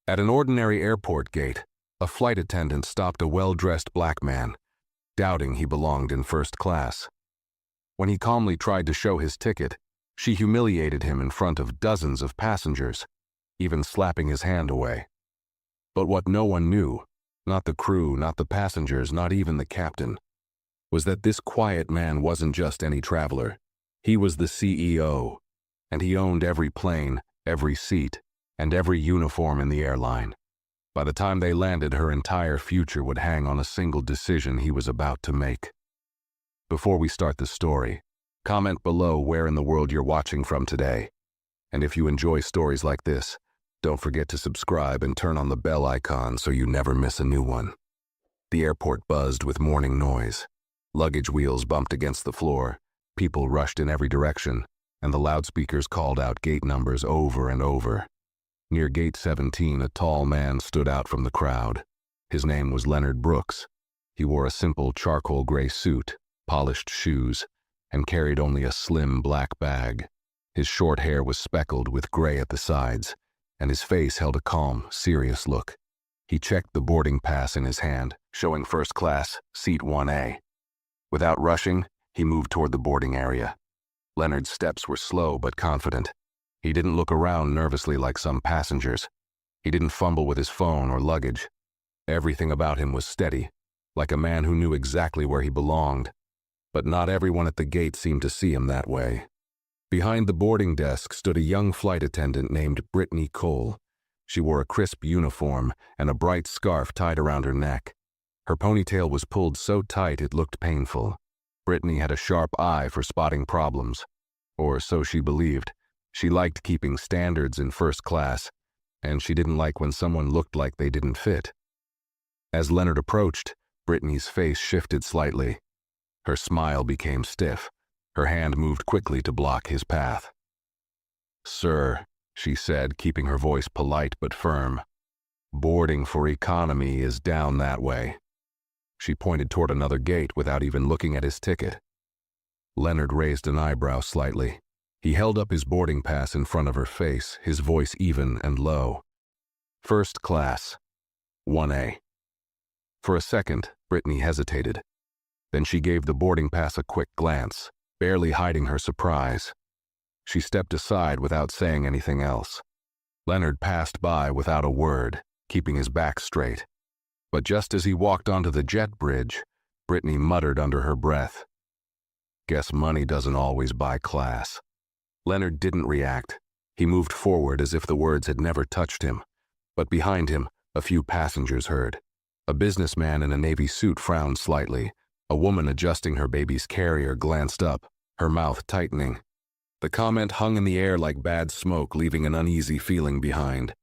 At an ordinary airport gate, a flight attendant stopped a well-dressed black man, doubting he belonged in first class. When he calmly tried to show his ticket, she humiliated him in front of dozens of passengers, even slapping his hand away. But what no one knew, not the crew, not the passengers, not even the captain, was that this quiet man wasn't just any traveler. He was the CEO, and he owned every plane, every seat, and every uniform in the airline. By the time they landed, her entire future would hang on a single decision he was about to make. Before we start the story, comment below where in the world you're watching from today. And if you enjoy stories like this, don't forget to subscribe and turn on the bell icon so you never miss a new one. The airport buzzed with morning noise. Luggage wheels bumped against the floor, people rushed in every direction, and the loudspeakers called out gate numbers over and over. Near gate 17, a tall man stood out from the crowd. His name was Leonard Brooks. He wore a simple charcoal gray suit, polished shoes, and carried only a slim black bag. His short hair was speckled with gray at the sides, and his face held a calm, serious look. He checked the boarding pass in his hand, showing first class, seat 1A. Without rushing, he moved toward the boarding area. Leonard's steps were slow but confident. He didn't look around nervously like some passengers. He didn't fumble with his phone or luggage. Everything about him was steady, like a man who knew exactly where he belonged. But not everyone at the gate seemed to see him that way. Behind the boarding desk stood a young flight attendant named Brittany Cole. She wore a crisp uniform and a bright scarf tied around her neck. Her ponytail was pulled so tight it looked painful. Brittany had a sharp eye for spotting problems. Or so she believed. She liked keeping standards in first class, and she didn't like when someone looked like they didn't fit. As Leonard approached, Brittany's face shifted slightly. Her smile became stiff. Her hand moved quickly to block his path. "Sir," she said, keeping her voice polite but firm, "boarding for economy is down that way." She pointed toward another gate without even looking at his ticket. Leonard raised an eyebrow slightly. He held up his boarding pass in front of her face, his voice even and low. "First class, 1A." For a second, Brittany hesitated. Then she gave the boarding pass a quick glance, barely hiding her surprise. She stepped aside without saying anything else. Leonard passed by without a word, keeping his back straight. But just as he walked onto the jet bridge, Brittany muttered under her breath, "Guess money doesn't always buy class." Leonard didn't react. He moved forward as if the words had never touched him. But behind him, a few passengers heard. A businessman in a navy suit frowned slightly. A woman adjusting her baby's carrier glanced up, her mouth tightening. The comment hung in the air like bad smoke, leaving an uneasy feeling behind.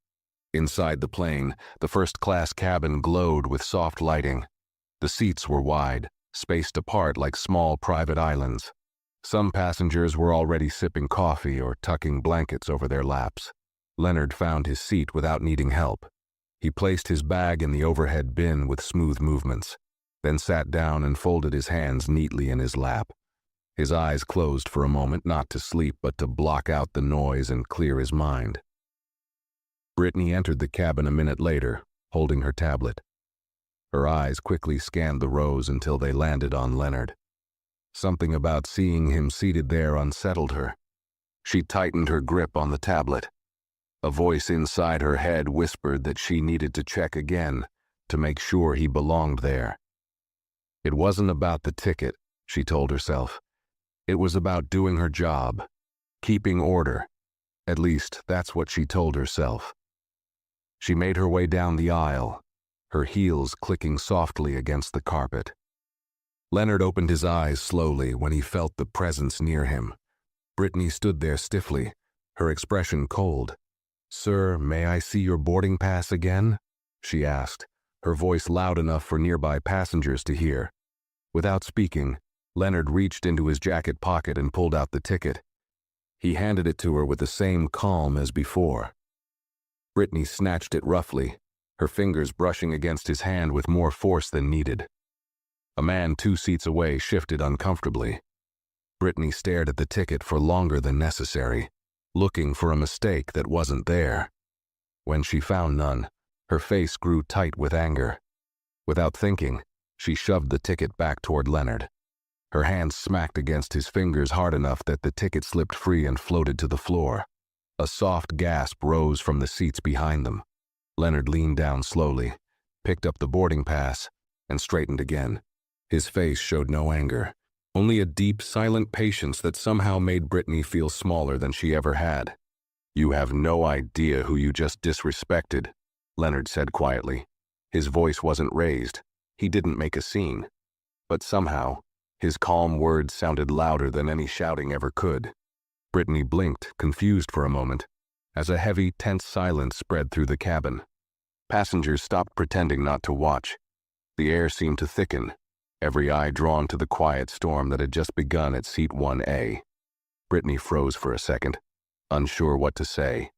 Inside the plane, the first-class cabin glowed with soft lighting. The seats were wide, spaced apart like small private islands. Some passengers were already sipping coffee or tucking blankets over their laps. Leonard found his seat without needing help. He placed his bag in the overhead bin with smooth movements, then sat down and folded his hands neatly in his lap. His eyes closed for a moment, not to sleep but to block out the noise and clear his mind. Brittany entered the cabin a minute later, holding her tablet. Her eyes quickly scanned the rows until they landed on Leonard. Something about seeing him seated there unsettled her. She tightened her grip on the tablet. A voice inside her head whispered that she needed to check again to make sure he belonged there. It wasn't about the ticket, she told herself. It was about doing her job, keeping order. At least, that's what she told herself. She made her way down the aisle, her heels clicking softly against the carpet. Leonard opened his eyes slowly when he felt the presence near him. Brittany stood there stiffly, her expression cold. "Sir, may I see your boarding pass again?" she asked, her voice loud enough for nearby passengers to hear. Without speaking, Leonard reached into his jacket pocket and pulled out the ticket. He handed it to her with the same calm as before. Brittany snatched it roughly, her fingers brushing against his hand with more force than needed. A man 2 seats away shifted uncomfortably. Brittany stared at the ticket for longer than necessary, looking for a mistake that wasn't there. When she found none, her face grew tight with anger. Without thinking, she shoved the ticket back toward Leonard. Her hand smacked against his fingers hard enough that the ticket slipped free and floated to the floor. A soft gasp rose from the seats behind them. Leonard leaned down slowly, picked up the boarding pass, and straightened again. His face showed no anger, only a deep, silent patience that somehow made Brittany feel smaller than she ever had. "You have no idea who you just disrespected," Leonard said quietly. His voice wasn't raised. He didn't make a scene. But somehow, his calm words sounded louder than any shouting ever could. Brittany blinked, confused for a moment, as a heavy, tense silence spread through the cabin. Passengers stopped pretending not to watch. The air seemed to thicken, every eye drawn to the quiet storm that had just begun at seat 1A. Brittany froze for a second, unsure what to say.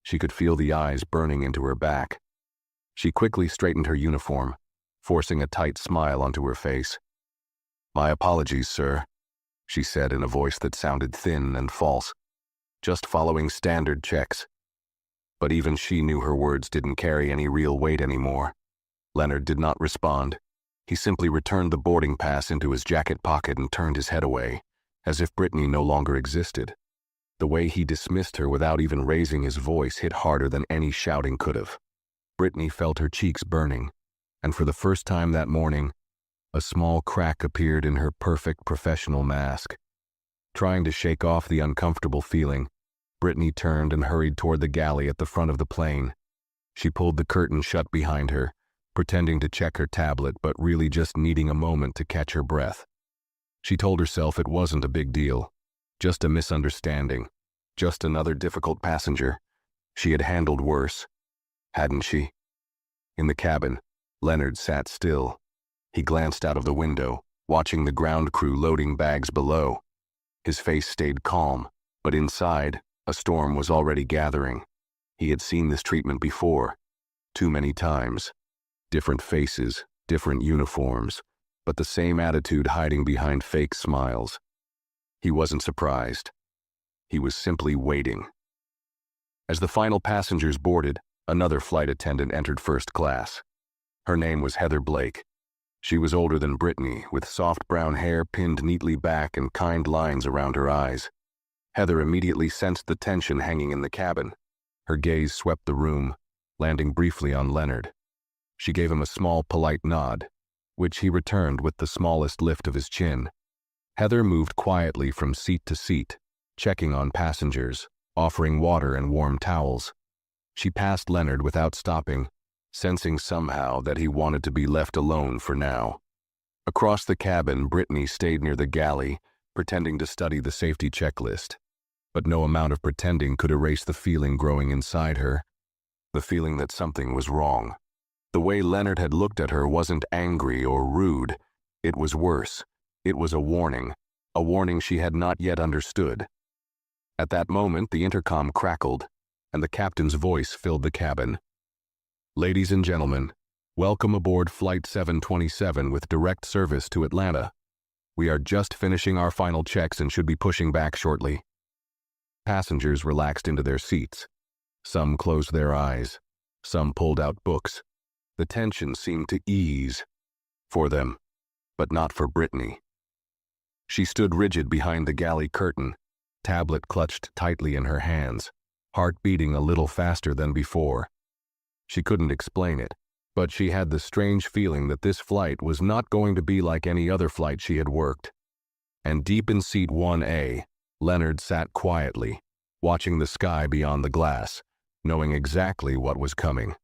She could feel the eyes burning into her back. She quickly straightened her uniform, forcing a tight smile onto her face. "My apologies, sir," she said in a voice that sounded thin and false. "Just following standard checks." But even she knew her words didn't carry any real weight anymore. Leonard did not respond. He simply returned the boarding pass into his jacket pocket and turned his head away, as if Brittany no longer existed. The way he dismissed her without even raising his voice hit harder than any shouting could have. Brittany felt her cheeks burning, and for the first time that morning, a small crack appeared in her perfect professional mask. Trying to shake off the uncomfortable feeling, Brittany turned and hurried toward the galley at the front of the plane. She pulled the curtain shut behind her, pretending to check her tablet but really just needing a moment to catch her breath. She told herself it wasn't a big deal, just a misunderstanding, just another difficult passenger. She had handled worse, hadn't she? In the cabin, Leonard sat still. He glanced out of the window, watching the ground crew loading bags below. His face stayed calm, but inside, a storm was already gathering. He had seen this treatment before, too many times. Different faces, different uniforms, but the same attitude hiding behind fake smiles. He wasn't surprised. He was simply waiting. As the final passengers boarded, another flight attendant entered first class. Her name was Heather Blake. She was older than Brittany, with soft brown hair pinned neatly back and kind lines around her eyes. Heather immediately sensed the tension hanging in the cabin. Her gaze swept the room, landing briefly on Leonard. She gave him a small, polite nod, which he returned with the smallest lift of his chin. Heather moved quietly from seat to seat, checking on passengers, offering water and warm towels. She passed Leonard without stopping, sensing somehow that he wanted to be left alone for now. Across the cabin, Brittany stayed near the galley, pretending to study the safety checklist. But no amount of pretending could erase the feeling growing inside her, the feeling that something was wrong. The way Leonard had looked at her wasn't angry or rude. It was worse. It was a warning she had not yet understood. At that moment, the intercom crackled, and the captain's voice filled the cabin. "Ladies and gentlemen, welcome aboard Flight 727 with direct service to Atlanta. We are just finishing our final checks and should be pushing back shortly." Passengers relaxed into their seats. Some closed their eyes. Some pulled out books. The tension seemed to ease. For them, but not for Brittany. She stood rigid behind the galley curtain, tablet clutched tightly in her hands, heart beating a little faster than before. She couldn't explain it, but she had the strange feeling that this flight was not going to be like any other flight she had worked. And deep in seat 1A, Leonard sat quietly, watching the sky beyond the glass, knowing exactly what was coming.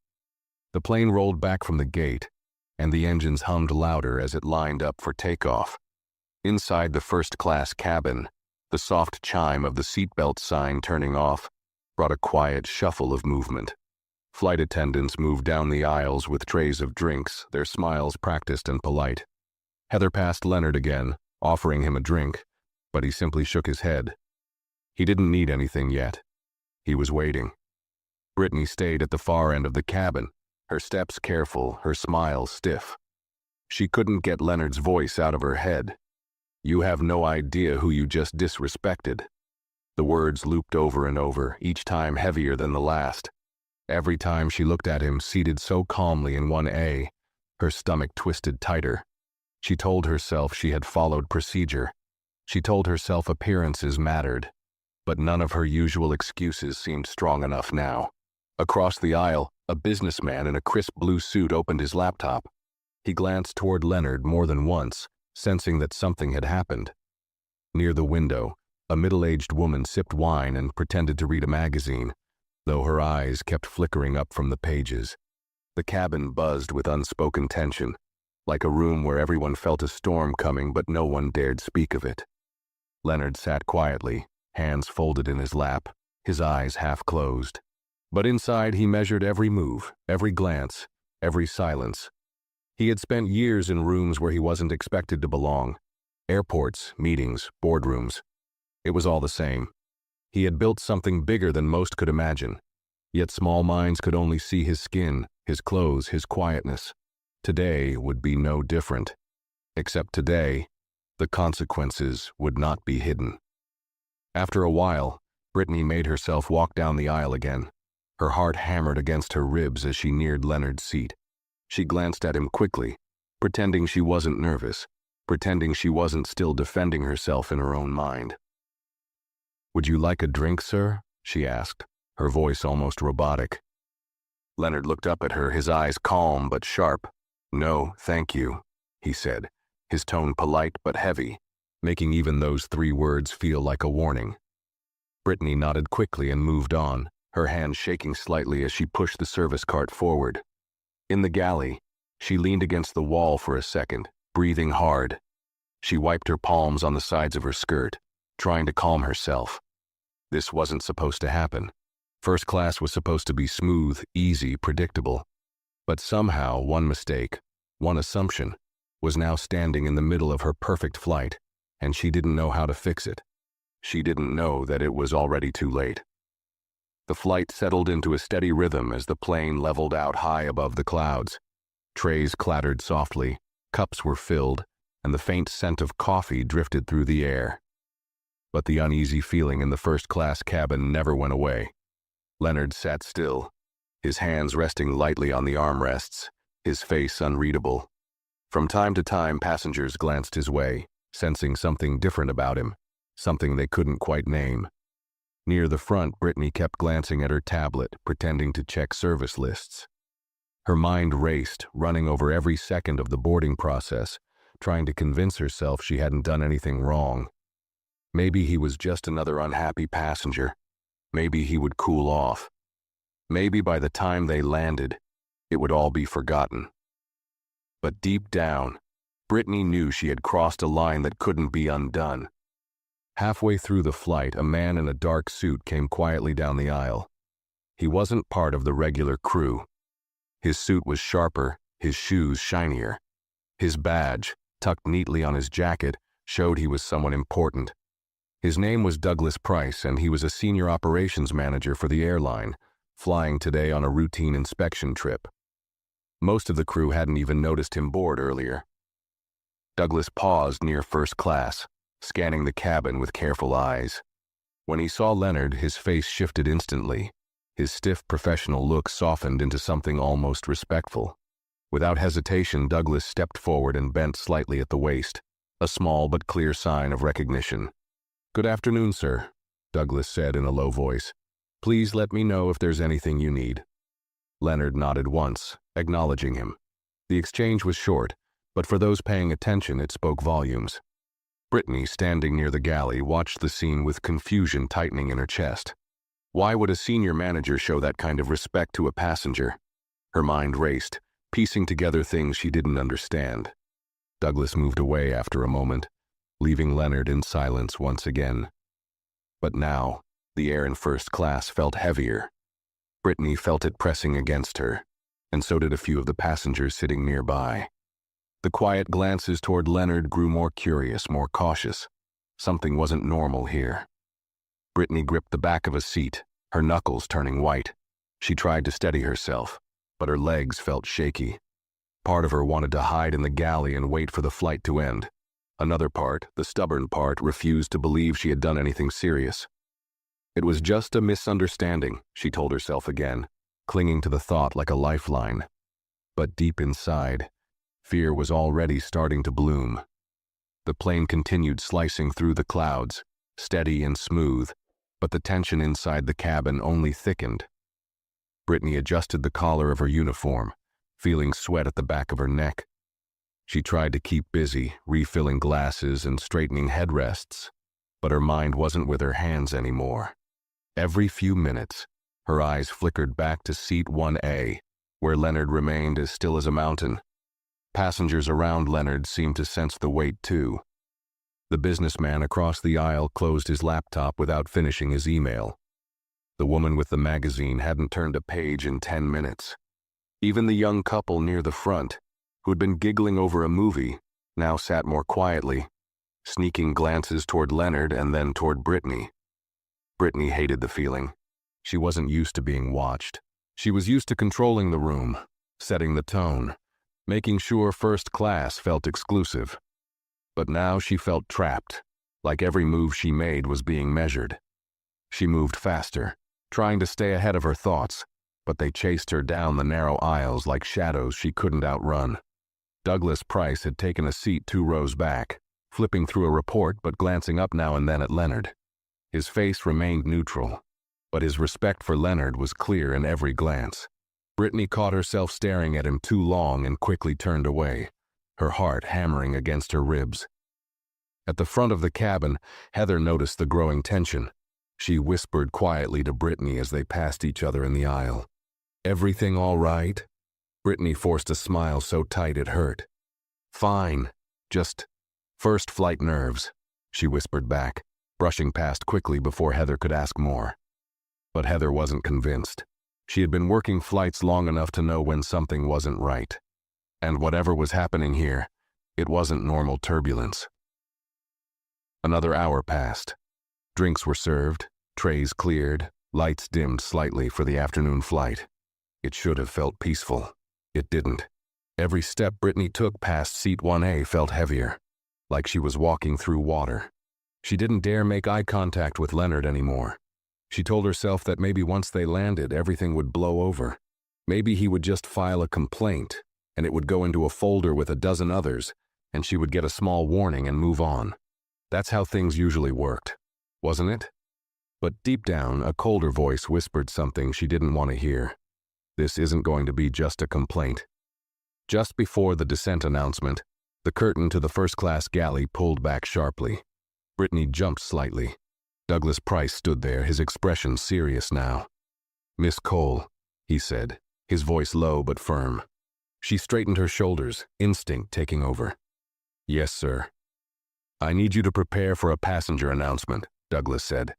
The plane rolled back from the gate, and the engines hummed louder as it lined up for takeoff. Inside the first-class cabin, the soft chime of the seatbelt sign turning off brought a quiet shuffle of movement. Flight attendants moved down the aisles with trays of drinks, their smiles practiced and polite. Heather passed Leonard again, offering him a drink, but he simply shook his head. He didn't need anything yet. He was waiting. Brittany stayed at the far end of the cabin, her steps careful, her smile stiff. She couldn't get Leonard's voice out of her head. "You have no idea who you just disrespected." The words looped over and over, each time heavier than the last. Every time she looked at him seated so calmly in 1A, her stomach twisted tighter. She told herself she had followed procedure. She told herself appearances mattered. But none of her usual excuses seemed strong enough now. Across the aisle, a businessman in a crisp blue suit opened his laptop. He glanced toward Leonard more than once, sensing that something had happened. Near the window, a middle-aged woman sipped wine and pretended to read a magazine, though her eyes kept flickering up from the pages. The cabin buzzed with unspoken tension, like a room where everyone felt a storm coming but no one dared speak of it. Leonard sat quietly, hands folded in his lap, his eyes half closed. But inside he measured every move, every glance, every silence. He had spent years in rooms where he wasn't expected to belong. Airports, meetings, boardrooms. It was all the same. He had built something bigger than most could imagine. Yet small minds could only see his skin, his clothes, his quietness. Today would be no different. Except today, the consequences would not be hidden. After a while, Brittany made herself walk down the aisle again. Her heart hammered against her ribs as she neared Leonard's seat. She glanced at him quickly, pretending she wasn't nervous, pretending she wasn't still defending herself in her own mind. "Would you like a drink, sir?" she asked, her voice almost robotic. Leonard looked up at her, his eyes calm but sharp. "No, thank you," he said, his tone polite but heavy, making even those 3 words feel like a warning. Brittany nodded quickly and moved on, her hand shaking slightly as she pushed the service cart forward. In the galley, she leaned against the wall for a second, breathing hard. She wiped her palms on the sides of her skirt, trying to calm herself. This wasn't supposed to happen. First class was supposed to be smooth, easy, predictable. But somehow one mistake, one assumption, was now standing in the middle of her perfect flight, and she didn't know how to fix it. She didn't know that it was already too late. The flight settled into a steady rhythm as the plane leveled out high above the clouds. Trays clattered softly, cups were filled, and the faint scent of coffee drifted through the air. But the uneasy feeling in the first-class cabin never went away. Leonard sat still, his hands resting lightly on the armrests, his face unreadable. From time to time, passengers glanced his way, sensing something different about him, something they couldn't quite name. Near the front, Brittany kept glancing at her tablet, pretending to check service lists. Her mind raced, running over every second of the boarding process, trying to convince herself she hadn't done anything wrong. Maybe he was just another unhappy passenger. Maybe he would cool off. Maybe by the time they landed, it would all be forgotten. But deep down, Brittany knew she had crossed a line that couldn't be undone. Halfway through the flight, a man in a dark suit came quietly down the aisle. He wasn't part of the regular crew. His suit was sharper, his shoes shinier. His badge, tucked neatly on his jacket, showed he was someone important. His name was Douglas Price, and he was a senior operations manager for the airline, flying today on a routine inspection trip. Most of the crew hadn't even noticed him board earlier. Douglas paused near first class, scanning the cabin with careful eyes. When he saw Leonard, his face shifted instantly. His stiff professional look softened into something almost respectful. Without hesitation, Douglas stepped forward and bent slightly at the waist, a small but clear sign of recognition. "Good afternoon, sir," Douglas said in a low voice. "Please let me know if there's anything you need." Leonard nodded once, acknowledging him. The exchange was short, but for those paying attention, it spoke volumes. Brittany, standing near the galley, watched the scene with confusion tightening in her chest. Why would a senior manager show that kind of respect to a passenger? Her mind raced, piecing together things she didn't understand. Douglas moved away after a moment, leaving Leonard in silence once again. But now, the air in first class felt heavier. Brittany felt it pressing against her, and so did a few of the passengers sitting nearby. The quiet glances toward Leonard grew more curious, more cautious. Something wasn't normal here. Brittany gripped the back of a seat, her knuckles turning white. She tried to steady herself, but her legs felt shaky. Part of her wanted to hide in the galley and wait for the flight to end. Another part, the stubborn part, refused to believe she had done anything serious. It was just a misunderstanding, she told herself again. clinging to the thought like a lifeline. But deep inside, fear was already starting to bloom. The plane continued slicing through the clouds, steady and smooth, but the tension inside the cabin only thickened. Brittany adjusted the collar of her uniform, feeling sweat at the back of her neck. She tried to keep busy, refilling glasses and straightening headrests, but her mind wasn't with her hands anymore. Every few minutes, her eyes flickered back to seat 1A, where Leonard remained as still as a mountain. Passengers around Leonard seemed to sense the weight too. The businessman across the aisle closed his laptop without finishing his email. The woman with the magazine hadn't turned a page in 10 minutes. Even the young couple near the front, who'd been giggling over a movie, now sat more quietly, sneaking glances toward Leonard and then toward Brittany. Brittany hated the feeling. She wasn't used to being watched. She was used to controlling the room, setting the tone, making sure first class felt exclusive. But now she felt trapped, like every move she made was being measured. She moved faster, trying to stay ahead of her thoughts, but they chased her down the narrow aisles like shadows she couldn't outrun. Douglas Price had taken a seat 2 rows back, flipping through a report but glancing up now and then at Leonard. His face remained neutral, but his respect for Leonard was clear in every glance. Brittany caught herself staring at him too long and quickly turned away, her heart hammering against her ribs. At the front of the cabin, Heather noticed the growing tension. She whispered quietly to Brittany as they passed each other in the aisle. "Everything all right?" Brittany forced a smile so tight it hurt. "Fine, just first flight nerves," she whispered back, brushing past quickly before Heather could ask more. But Heather wasn't convinced. She had been working flights long enough to know when something wasn't right. And whatever was happening here, it wasn't normal turbulence. Another hour passed. Drinks were served, trays cleared, lights dimmed slightly for the afternoon flight. It should have felt peaceful. It didn't. Every step Brittany took past seat 1A felt heavier, like she was walking through water. She didn't dare make eye contact with Leonard anymore. She told herself that maybe once they landed, everything would blow over. Maybe he would just file a complaint, and it would go into a folder with a dozen others, and she would get a small warning and move on. That's how things usually worked, wasn't it? But deep down, a colder voice whispered something she didn't want to hear. This isn't going to be just a complaint. Just before the descent announcement, the curtain to the first-class galley pulled back sharply. Brittany jumped slightly. Douglas Price stood there, his expression serious now. "Miss Cole," he said, his voice low but firm. She straightened her shoulders, instinct taking over. "Yes, sir." "I need you to prepare for a passenger announcement," Douglas said.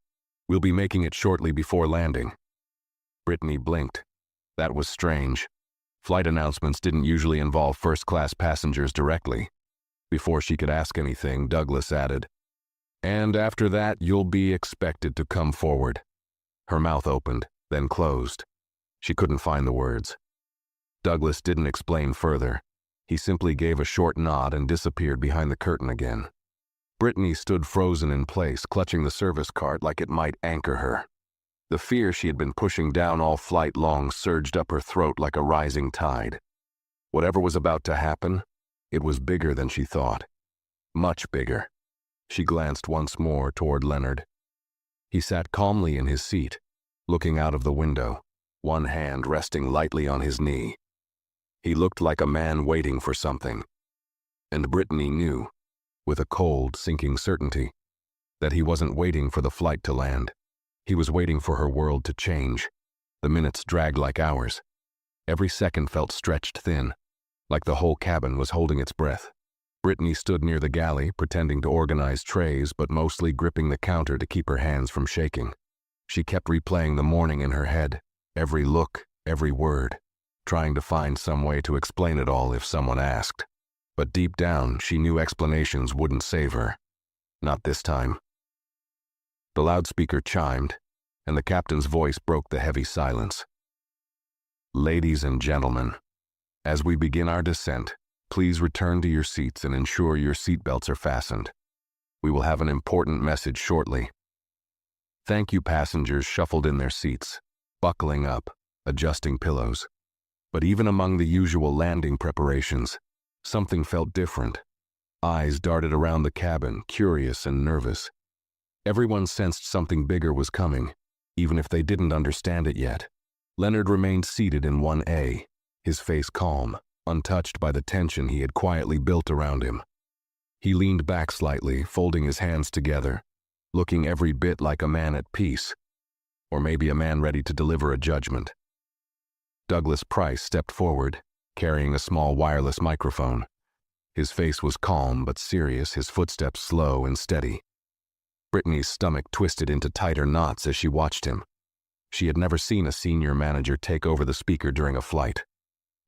"We'll be making it shortly before landing." Brittany blinked. That was strange. Flight announcements didn't usually involve first-class passengers directly. Before she could ask anything, Douglas added, "And after that, you'll be expected to come forward." Her mouth opened, then closed. She couldn't find the words. Douglas didn't explain further. He simply gave a short nod and disappeared behind the curtain again. Brittany stood frozen in place, clutching the service cart like it might anchor her. The fear she had been pushing down all flight long surged up her throat like a rising tide. Whatever was about to happen, it was bigger than she thought. Much bigger. She glanced once more toward Leonard. He sat calmly in his seat, looking out of the window, one hand resting lightly on his knee. He looked like a man waiting for something. And Brittany knew, with a cold, sinking certainty, that he wasn't waiting for the flight to land. He was waiting for her world to change. The minutes dragged like hours. Every second felt stretched thin, like the whole cabin was holding its breath. Brittany stood near the galley, pretending to organize trays, but mostly gripping the counter to keep her hands from shaking. She kept replaying the morning in her head, every look, every word, trying to find some way to explain it all if someone asked. But deep down, she knew explanations wouldn't save her. Not this time. The loudspeaker chimed, and the captain's voice broke the heavy silence. "Ladies and gentlemen, as we begin our descent, please return to your seats and ensure your seatbelts are fastened. We will have an important message shortly." Thank you passengers shuffled in their seats, buckling up, adjusting pillows. But even among the usual landing preparations, something felt different. Eyes darted around the cabin, curious and nervous. Everyone sensed something bigger was coming, even if they didn't understand it yet. Leonard remained seated in 1A, his face calm, untouched by the tension he had quietly built around him. He leaned back slightly, folding his hands together, looking every bit like a man at peace, or maybe a man ready to deliver a judgment. Douglas Price stepped forward, carrying a small wireless microphone. His face was calm but serious, his footsteps slow and steady. Brittany's stomach twisted into tighter knots as she watched him. She had never seen a senior manager take over the speaker during a flight.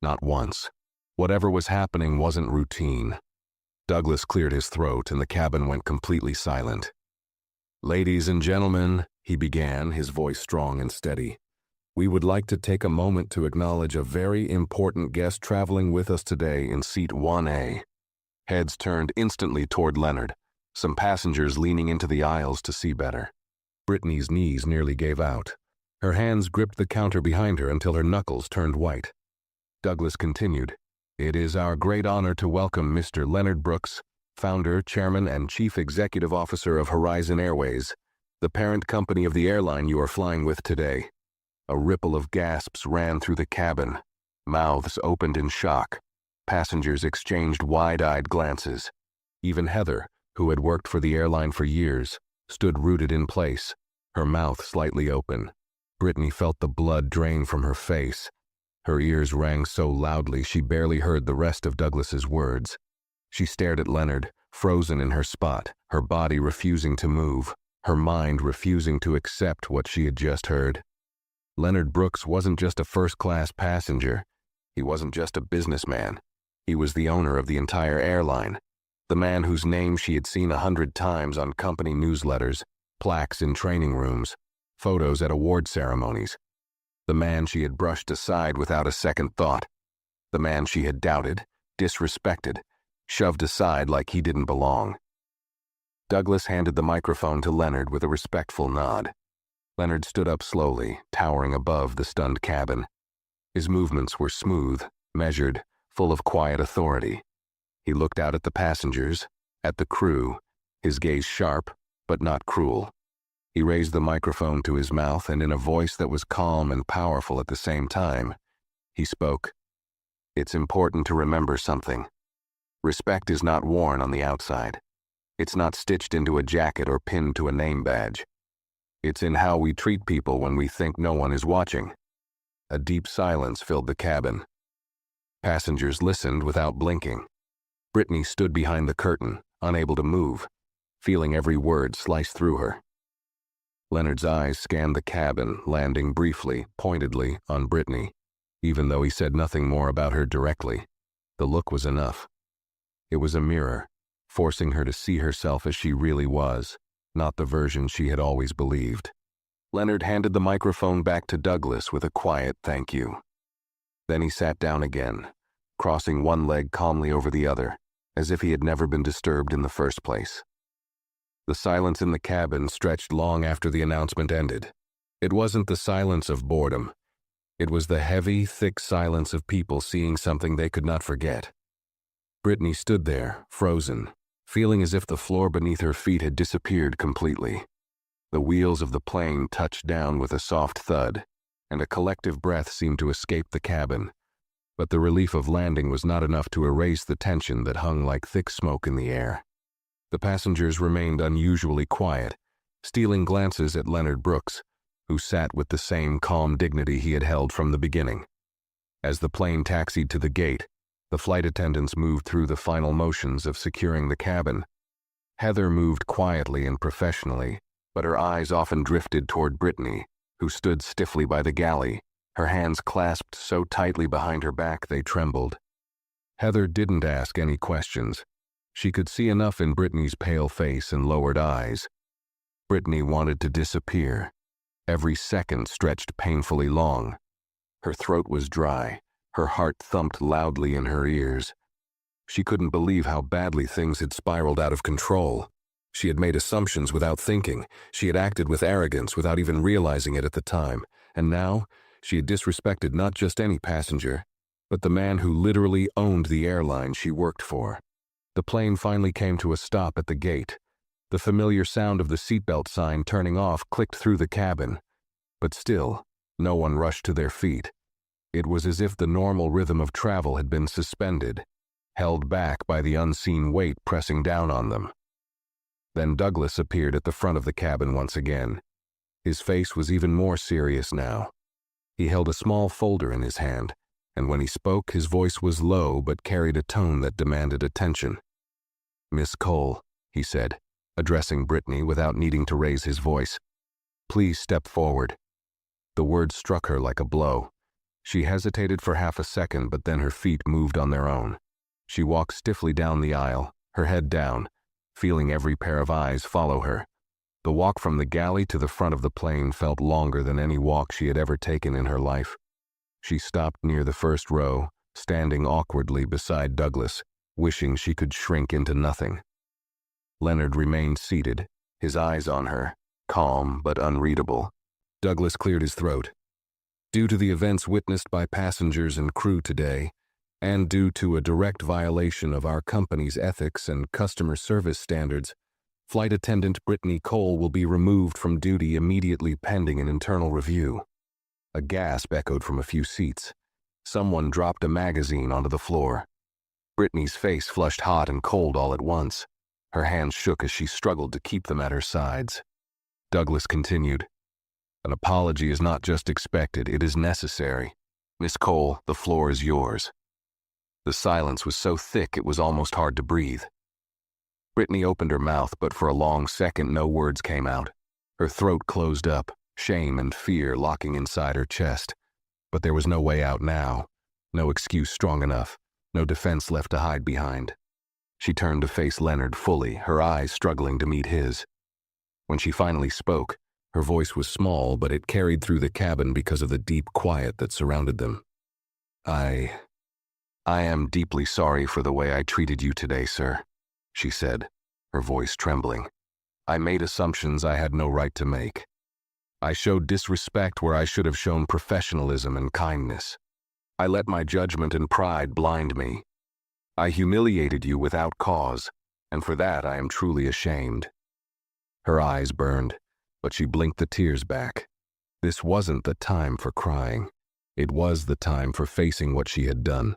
Not once. Whatever was happening wasn't routine. Douglas cleared his throat and the cabin went completely silent. "Ladies and gentlemen," he began, his voice strong and steady, "we would like to take a moment to acknowledge a very important guest traveling with us today in seat 1A. Heads turned instantly toward Leonard, some passengers leaning into the aisles to see better. Brittany's knees nearly gave out. Her hands gripped the counter behind her until her knuckles turned white. Douglas continued, "It is our great honor to welcome Mr. Leonard Brooks, founder, chairman, and chief executive officer of Horizon Airways, the parent company of the airline you are flying with today." A ripple of gasps ran through the cabin. Mouths opened in shock. Passengers exchanged wide-eyed glances. Even Heather, who had worked for the airline for years, stood rooted in place, her mouth slightly open. Brittany felt the blood drain from her face. Her ears rang so loudly she barely heard the rest of Douglas's words. She stared at Leonard, frozen in her spot, her body refusing to move, her mind refusing to accept what she had just heard. Leonard Brooks wasn't just a first-class passenger. He wasn't just a businessman. He was the owner of the entire airline, the man whose name she had seen 100 times on company newsletters, plaques in training rooms, photos at award ceremonies. The man she had brushed aside without a second thought. The man she had doubted, disrespected, shoved aside like he didn't belong. Douglas handed the microphone to Leonard with a respectful nod. Leonard stood up slowly, towering above the stunned cabin. His movements were smooth, measured, full of quiet authority. He looked out at the passengers, at the crew, his gaze sharp, but not cruel. He raised the microphone to his mouth, and in a voice that was calm and powerful at the same time, he spoke. "It's important to remember something. Respect is not worn on the outside. It's not stitched into a jacket or pinned to a name badge. It's in how we treat people when we think no one is watching." A deep silence filled the cabin. Passengers listened without blinking. Brittany stood behind the curtain, unable to move, feeling every word slice through her. Leonard's eyes scanned the cabin, landing briefly, pointedly, on Brittany. Even though he said nothing more about her directly, the look was enough. It was a mirror, forcing her to see herself as she really was, not the version she had always believed. Leonard handed the microphone back to Douglas with a quiet thank you. Then he sat down again, crossing one leg calmly over the other, as if he had never been disturbed in the first place. The silence in the cabin stretched long after the announcement ended. It wasn't the silence of boredom. It was the heavy, thick silence of people seeing something they could not forget. Brittany stood there, frozen, feeling as if the floor beneath her feet had disappeared completely. The wheels of the plane touched down with a soft thud, and a collective breath seemed to escape the cabin. But the relief of landing was not enough to erase the tension that hung like thick smoke in the air. The passengers remained unusually quiet, stealing glances at Leonard Brooks, who sat with the same calm dignity he had held from the beginning. As the plane taxied to the gate, the flight attendants moved through the final motions of securing the cabin. Heather moved quietly and professionally, but her eyes often drifted toward Brittany, who stood stiffly by the galley, her hands clasped so tightly behind her back they trembled. Heather didn't ask any questions. She could see enough in Brittany's pale face and lowered eyes. Brittany wanted to disappear. Every second stretched painfully long. Her throat was dry. Her heart thumped loudly in her ears. She couldn't believe how badly things had spiraled out of control. She had made assumptions without thinking. She had acted with arrogance without even realizing it at the time. And now, She had disrespected not just any passenger, but the man who literally owned the airline she worked for. The plane finally came to a stop at the gate. The familiar sound of the seatbelt sign turning off clicked through the cabin. But still, no one rushed to their feet. It was as if the normal rhythm of travel had been suspended, held back by the unseen weight pressing down on them. Then Douglas appeared at the front of the cabin once again. His face was even more serious now. He held a small folder in his hand, and when he spoke, his voice was low but carried a tone that demanded attention. "Miss Cole," he said, addressing Brittany without needing to raise his voice, "please step forward." The words struck her like a blow. She hesitated for half a second, but then her feet moved on their own. She walked stiffly down the aisle, her head down, feeling every pair of eyes follow her. The walk from the galley to the front of the plane felt longer than any walk she had ever taken in her life. She stopped near the first row, standing awkwardly beside Douglas, wishing she could shrink into nothing. Leonard remained seated, his eyes on her, calm but unreadable. Douglas cleared his throat. Due to the events witnessed by passengers and crew today, and due to a direct violation of our company's ethics and customer service standards, Flight Attendant Brittany Cole will be removed from duty immediately pending an internal review. A gasp echoed from a few seats. Someone dropped a magazine onto the floor. Brittany's face flushed hot and cold all at once. Her hands shook as she struggled to keep them at her sides. Douglas continued, "An apology is not just expected, it is necessary. Miss Cole, the floor is yours." The silence was so thick it was almost hard to breathe. Brittany opened her mouth, but for a long second no words came out. Her throat closed up, shame and fear locking inside her chest. But there was no way out now, no excuse strong enough, no defense left to hide behind. She turned to face Leonard fully, her eyes struggling to meet his. When she finally spoke, her voice was small, but it carried through the cabin because of the deep quiet that surrounded them. I am deeply sorry for the way I treated you today, sir," she said, her voice trembling. "I made assumptions I had no right to make. I showed disrespect where I should have shown professionalism and kindness. I let my judgment and pride blind me. I humiliated you without cause, and for that I am truly ashamed." Her eyes burned, but she blinked the tears back. This wasn't the time for crying. It was the time for facing what she had done.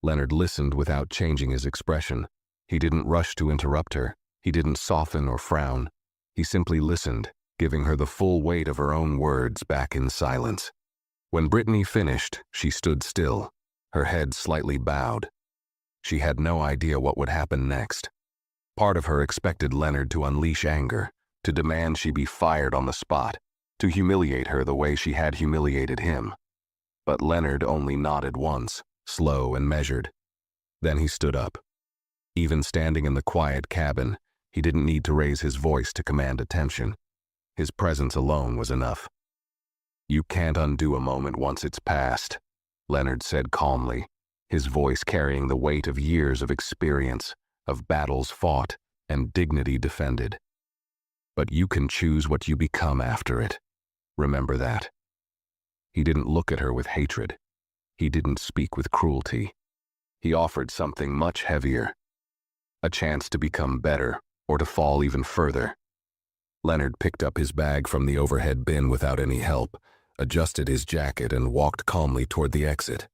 Leonard listened without changing his expression. He didn't rush to interrupt her. He didn't soften or frown. He simply listened, giving her the full weight of her own words back in silence. When Brittany finished, she stood still, her head slightly bowed. She had no idea what would happen next. Part of her expected Leonard to unleash anger, to demand she be fired on the spot, to humiliate her the way she had humiliated him. But Leonard only nodded once, slow and measured. Then he stood up. Even standing in the quiet cabin, he didn't need to raise his voice to command attention. His presence alone was enough. "You can't undo a moment once it's past," Leonard said calmly, his voice carrying the weight of years of experience, of battles fought, and dignity defended. "But you can choose what you become after it. Remember that." He didn't look at her with hatred. He didn't speak with cruelty. He offered something much heavier. A chance to become better, or to fall even further. Leonard picked up his bag from the overhead bin without any help, adjusted his jacket, and walked calmly toward the exit.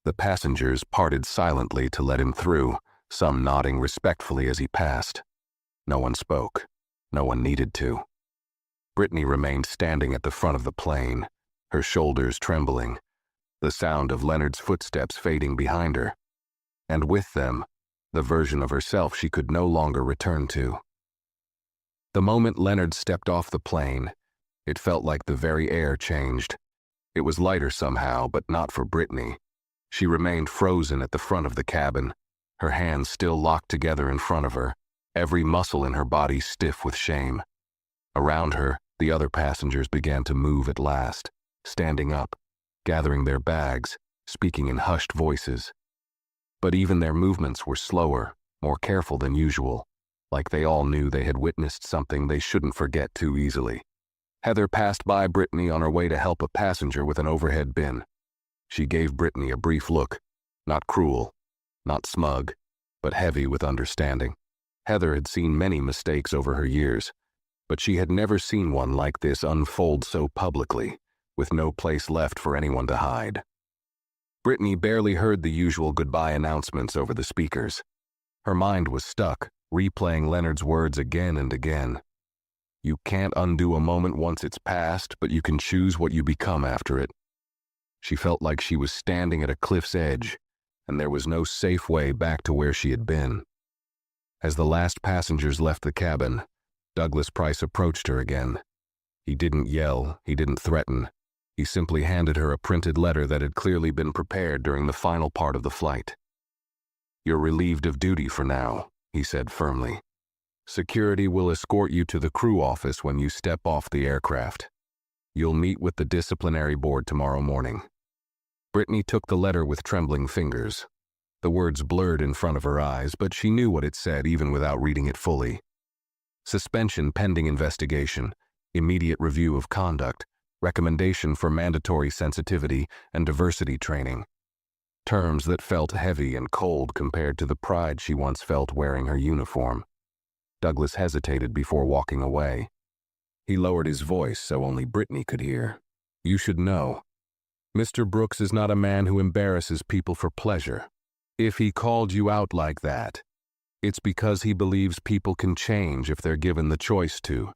The passengers parted silently to let him through, some nodding respectfully as he passed. No one spoke. No one needed to. Brittany remained standing at the front of the plane, her shoulders trembling, the sound of Leonard's footsteps fading behind her, and with them, the version of herself she could no longer return to. The moment Leonard stepped off the plane, it felt like the very air changed. It was lighter somehow, but not for Brittany. She remained frozen at the front of the cabin, her hands still locked together in front of her, every muscle in her body stiff with shame. Around her, the other passengers began to move at last, standing up, gathering their bags, speaking in hushed voices. But even their movements were slower, more careful than usual, like they all knew they had witnessed something they shouldn't forget too easily. Heather passed by Brittany on her way to help a passenger with an overhead bin. She gave Brittany a brief look, not cruel, not smug, but heavy with understanding. Heather had seen many mistakes over her years, but she had never seen one like this unfold so publicly, with no place left for anyone to hide. Brittany barely heard the usual goodbye announcements over the speakers. Her mind was stuck, replaying Leonard's words again and again. You can't undo a moment once it's past, but you can choose what you become after it. She felt like she was standing at a cliff's edge, and there was no safe way back to where she had been. As the last passengers left the cabin, Douglas Price approached her again. He didn't yell, he didn't threaten. He simply handed her a printed letter that had clearly been prepared during the final part of the flight. You're relieved of duty for now, he said firmly. Security will escort you to the crew office when you step off the aircraft. You'll meet with the disciplinary board tomorrow morning. Brittany took the letter with trembling fingers. The words blurred in front of her eyes, but she knew what it said even without reading it fully. Suspension pending investigation, immediate review of conduct, recommendation for mandatory sensitivity and diversity training. Terms that felt heavy and cold compared to the pride she once felt wearing her uniform. Douglas hesitated before walking away. He lowered his voice so only Brittany could hear. You should know. Mr. Brooks is not a man who embarrasses people for pleasure. If he called you out like that, it's because he believes people can change if they're given the choice to.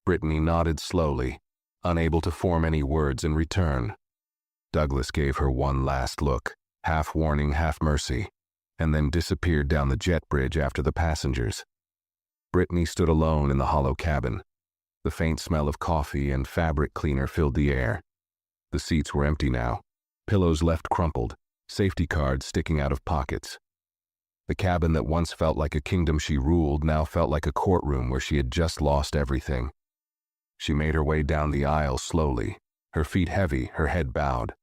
Brittany nodded slowly, unable to form any words in return. Douglas gave her one last look, half warning, half mercy, and then disappeared down the jet bridge after the passengers. Brittany stood alone in the hollow cabin. The faint smell of coffee and fabric cleaner filled the air. The seats were empty now, pillows left crumpled, safety cards sticking out of pockets. The cabin that once felt like a kingdom she ruled now felt like a courtroom where she had just lost everything. She made her way down the aisle slowly, her feet heavy, her head bowed.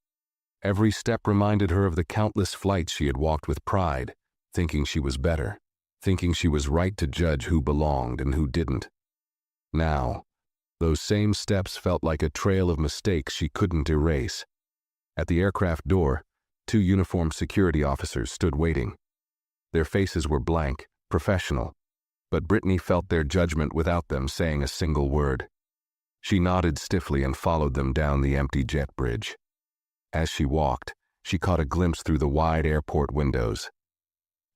Every step reminded her of the countless flights she had walked with pride, thinking she was better, thinking she was right to judge who belonged and who didn't. Now, those same steps felt like a trail of mistakes she couldn't erase. At the aircraft door, 2 uniformed security officers stood waiting. Their faces were blank, professional, but Brittany felt their judgment without them saying a single word. She nodded stiffly and followed them down the empty jet bridge. As she walked, she caught a glimpse through the wide airport windows.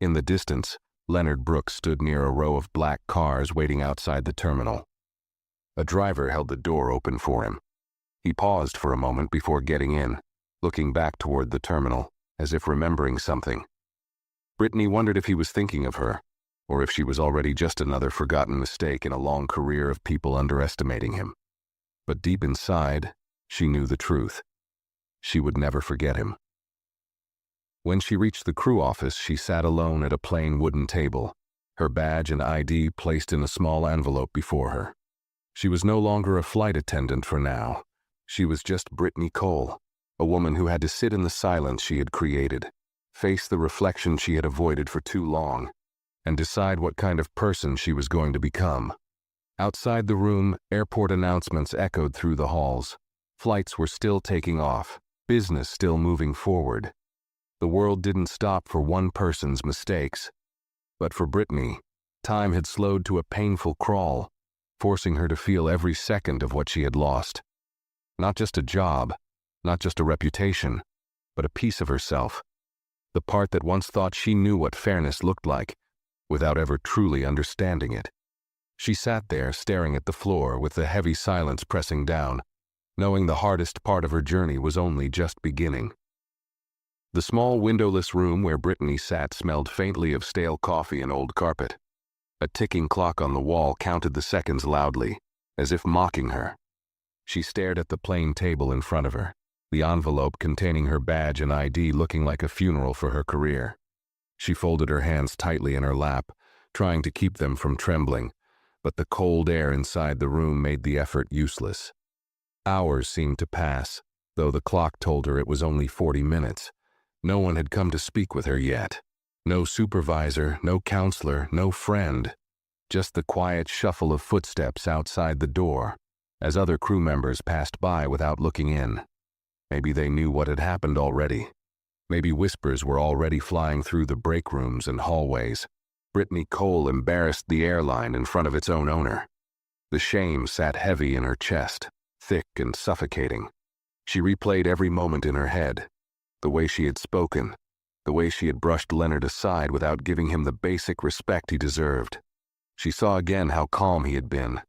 In the distance, Leonard Brooks stood near a row of black cars waiting outside the terminal. A driver held the door open for him. He paused for a moment before getting in, looking back toward the terminal, as if remembering something. Brittany wondered if he was thinking of her, or if she was already just another forgotten mistake in a long career of people underestimating him. But deep inside, she knew the truth. She would never forget him. When she reached the crew office, she sat alone at a plain wooden table, her badge and ID placed in a small envelope before her. She was no longer a flight attendant for now. She was just Brittany Cole, a woman who had to sit in the silence she had created, face the reflection she had avoided for too long, and decide what kind of person she was going to become. Outside the room, airport announcements echoed through the halls. Flights were still taking off, business still moving forward. The world didn't stop for one person's mistakes. But for Brittany, time had slowed to a painful crawl, forcing her to feel every second of what she had lost. Not just a job, not just a reputation, but a piece of herself. The part that once thought she knew what fairness looked like, without ever truly understanding it. She sat there staring at the floor with the heavy silence pressing down, knowing the hardest part of her journey was only just beginning. The small windowless room where Brittany sat smelled faintly of stale coffee and old carpet. A ticking clock on the wall counted the seconds loudly, as if mocking her. She stared at the plain table in front of her, the envelope containing her badge and ID looking like a funeral for her career. She folded her hands tightly in her lap, trying to keep them from trembling, but the cold air inside the room made the effort useless. Hours seemed to pass, though the clock told her it was only 40 minutes. No one had come to speak with her yet. No supervisor, no counselor, no friend. Just the quiet shuffle of footsteps outside the door, as other crew members passed by without looking in. Maybe they knew what had happened already. Maybe whispers were already flying through the break rooms and hallways. Brittany Cole embarrassed the airline in front of its own owner. The shame sat heavy in her chest, thick and suffocating. She replayed every moment in her head. The way she had spoken, the way she had brushed Leonard aside without giving him the basic respect he deserved. She saw again how calm he had been,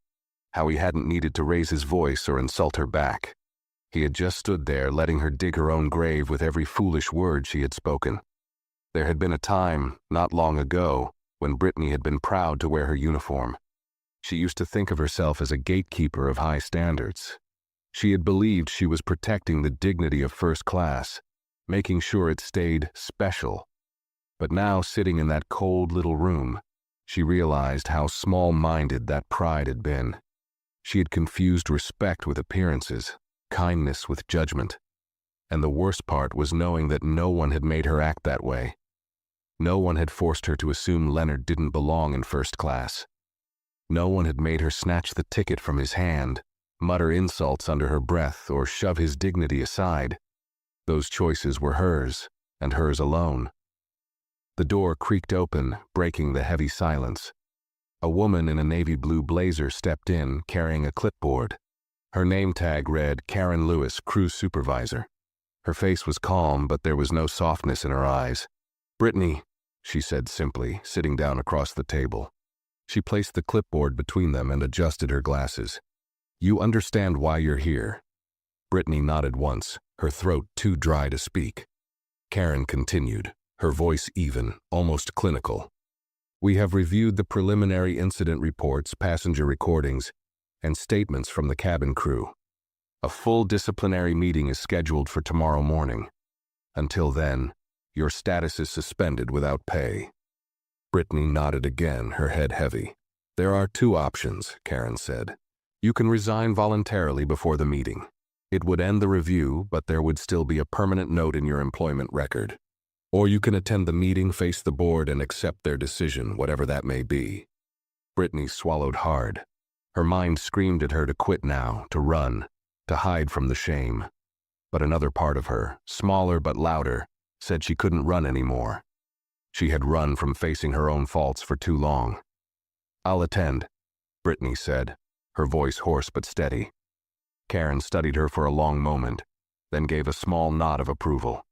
how he hadn't needed to raise his voice or insult her back. He had just stood there letting her dig her own grave with every foolish word she had spoken. There had been a time, not long ago, when Brittany had been proud to wear her uniform. She used to think of herself as a gatekeeper of high standards. She had believed she was protecting the dignity of first class, making sure it stayed special. But now, sitting in that cold little room, she realized how small-minded that pride had been. She had confused respect with appearances, kindness with judgment. And the worst part was knowing that no one had made her act that way. No one had forced her to assume Leonard didn't belong in first class. No one had made her snatch the ticket from his hand, mutter insults under her breath, or shove his dignity aside. Those choices were hers, and hers alone. The door creaked open, breaking the heavy silence. A woman in a navy blue blazer stepped in, carrying a clipboard. Her name tag read Karen Lewis, Crew Supervisor. Her face was calm, but there was no softness in her eyes. "Brittany," she said simply, sitting down across the table. She placed the clipboard between them and adjusted her glasses. "You understand why you're here?" Brittany nodded once, her throat too dry to speak. Karen continued, her voice even, almost clinical. "We have reviewed the preliminary incident reports, passenger recordings, and statements from the cabin crew. A full disciplinary meeting is scheduled for tomorrow morning. Until then, your status is suspended without pay." Brittany nodded again, her head heavy. "There are two options," Karen said. "You can resign voluntarily before the meeting. It would end the review, but there would still be a permanent note in your employment record. Or you can attend the meeting, face the board, and accept their decision, whatever that may be." Brittany swallowed hard. Her mind screamed at her to quit now, to run, to hide from the shame. But another part of her, smaller but louder, said she couldn't run anymore. She had run from facing her own faults for too long. "I'll attend," Brittany said, her voice hoarse but steady. Karen studied her for a long moment, then gave a small nod of approval.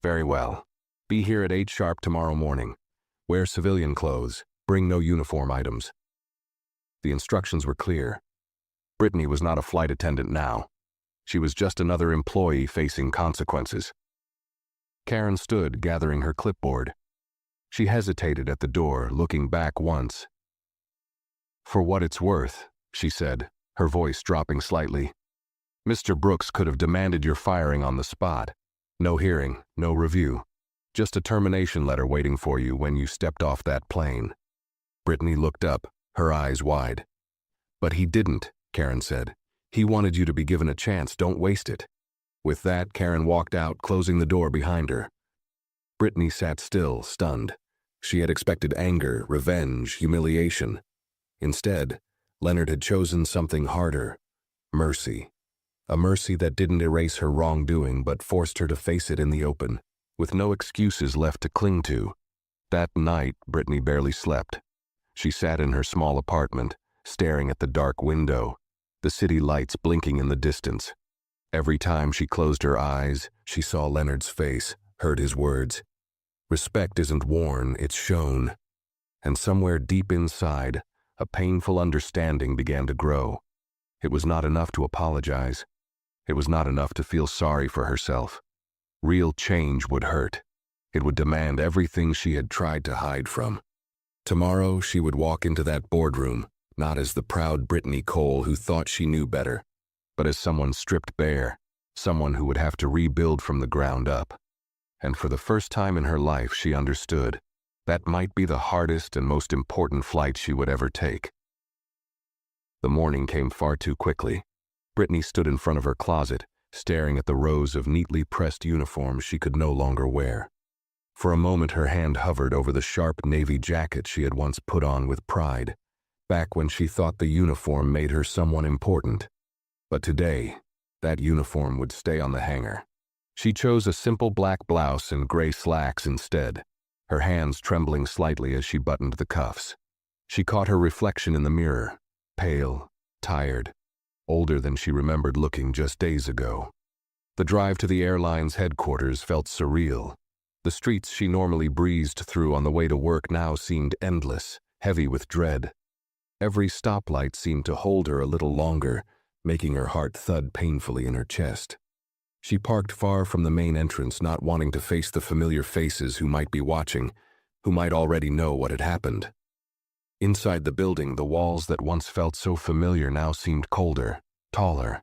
"Very well. Be here at 8 sharp tomorrow morning. Wear civilian clothes. Bring no uniform items." The instructions were clear. Brittany was not a flight attendant now. She was just another employee facing consequences. Karen stood, gathering her clipboard. She hesitated at the door, looking back once. "For what it's worth," she said, her voice dropping slightly, "Mr. Brooks could have demanded your firing on the spot. No hearing, no review. Just a termination letter waiting for you when you stepped off that plane." Brittany looked up, her eyes wide. "But he didn't," Karen said. "He wanted you to be given a chance. Don't waste it." With that, Karen walked out, closing the door behind her. Brittany sat still, stunned. She had expected anger, revenge, humiliation. Instead, Leonard had chosen something harder: mercy. A mercy that didn't erase her wrongdoing but forced her to face it in the open, with no excuses left to cling to. That night, Brittany barely slept. She sat in her small apartment, staring at the dark window, the city lights blinking in the distance. Every time she closed her eyes, she saw Leonard's face, heard his words. "Respect isn't worn, it's shown." And somewhere deep inside, a painful understanding began to grow. It was not enough to apologize. It was not enough to feel sorry for herself. Real change would hurt. It would demand everything she had tried to hide from. Tomorrow, she would walk into that boardroom, not as the proud Brittany Cole who thought she knew better, but as someone stripped bare, someone who would have to rebuild from the ground up. And for the first time in her life, she understood that might be the hardest and most important flight she would ever take. The morning came far too quickly. Brittany stood in front of her closet, staring at the rows of neatly pressed uniforms she could no longer wear. For a moment, her hand hovered over the sharp navy jacket she had once put on with pride. back when she thought the uniform made her someone important. But today, that uniform would stay on the hanger. She chose a simple black blouse and gray slacks instead, her hands trembling slightly as she buttoned the cuffs. She caught her reflection in the mirror, pale, tired, older than she remembered looking just days ago. The drive to the airline's headquarters felt surreal. The streets she normally breezed through on the way to work now seemed endless, heavy with dread. Every stoplight seemed to hold her a little longer, making her heart thud painfully in her chest. She parked far from the main entrance, not wanting to face the familiar faces who might be watching, who might already know what had happened. Inside the building, the walls that once felt so familiar now seemed colder, taller.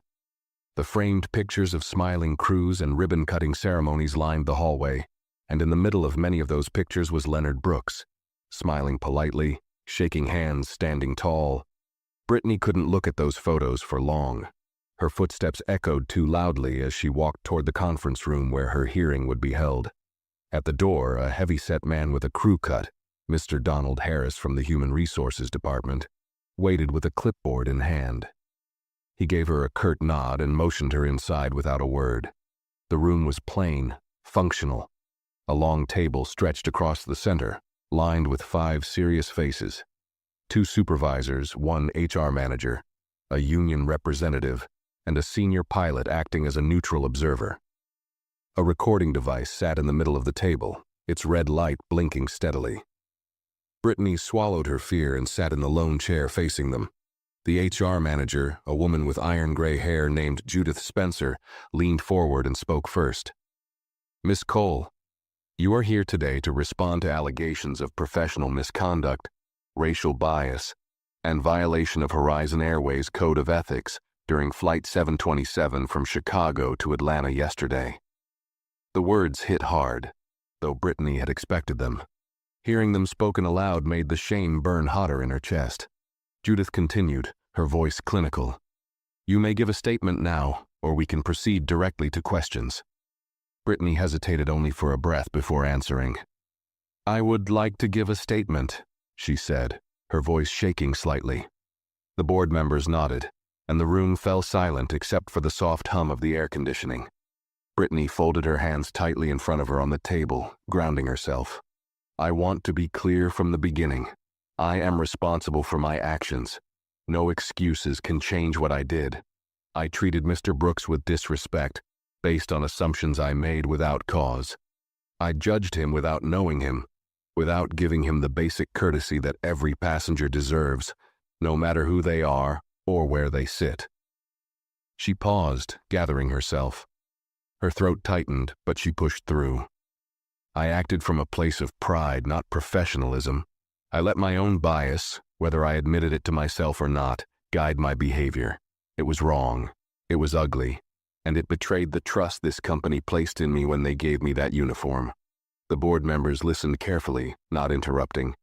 The framed pictures of smiling crews and ribbon-cutting ceremonies lined the hallway, and in the middle of many of those pictures was Leonard Brooks, smiling politely, shaking hands, standing tall. Brittany couldn't look at those photos for long. Her footsteps echoed too loudly as she walked toward the conference room where her hearing would be held. At the door, a heavy-set man with a crew cut, Mr. Donald Harris from the Human Resources Department, waited with a clipboard in hand. He gave her a curt nod and motioned her inside without a word. The room was plain, functional. A long table stretched across the center, lined with 5 serious faces. 2 supervisors, 1 HR manager, a union representative, and a senior pilot acting as a neutral observer. A recording device sat in the middle of the table, its red light blinking steadily. Brittany swallowed her fear and sat in the lone chair facing them. The HR manager, a woman with iron gray hair named Judith Spencer, leaned forward and spoke first. "Miss Cole, you are here today to respond to allegations of professional misconduct, racial bias, and violation of Horizon Airways Code of Ethics during Flight 727 from Chicago to Atlanta yesterday." The words hit hard, though Brittany had expected them. Hearing them spoken aloud made the shame burn hotter in her chest. Judith continued, her voice clinical. "You may give a statement now, or we can proceed directly to questions." Brittany hesitated only for a breath before answering. "I would like to give a statement," she said, her voice shaking slightly. The board members nodded, and the room fell silent except for the soft hum of the air conditioning. Brittany folded her hands tightly in front of her on the table, grounding herself. "I want to be clear from the beginning. I am responsible for my actions. No excuses can change what I did. I treated Mr. Brooks with disrespect, based on assumptions I made without cause. I judged him without knowing him, without giving him the basic courtesy that every passenger deserves, no matter who they are or where they sit." She paused, gathering herself. Her throat tightened, but she pushed through. "I acted from a place of pride, not professionalism. I let my own bias, whether I admitted it to myself or not, guide my behavior. It was wrong. It was ugly. And it betrayed the trust this company placed in me when they gave me that uniform." The board members listened carefully, not interrupting.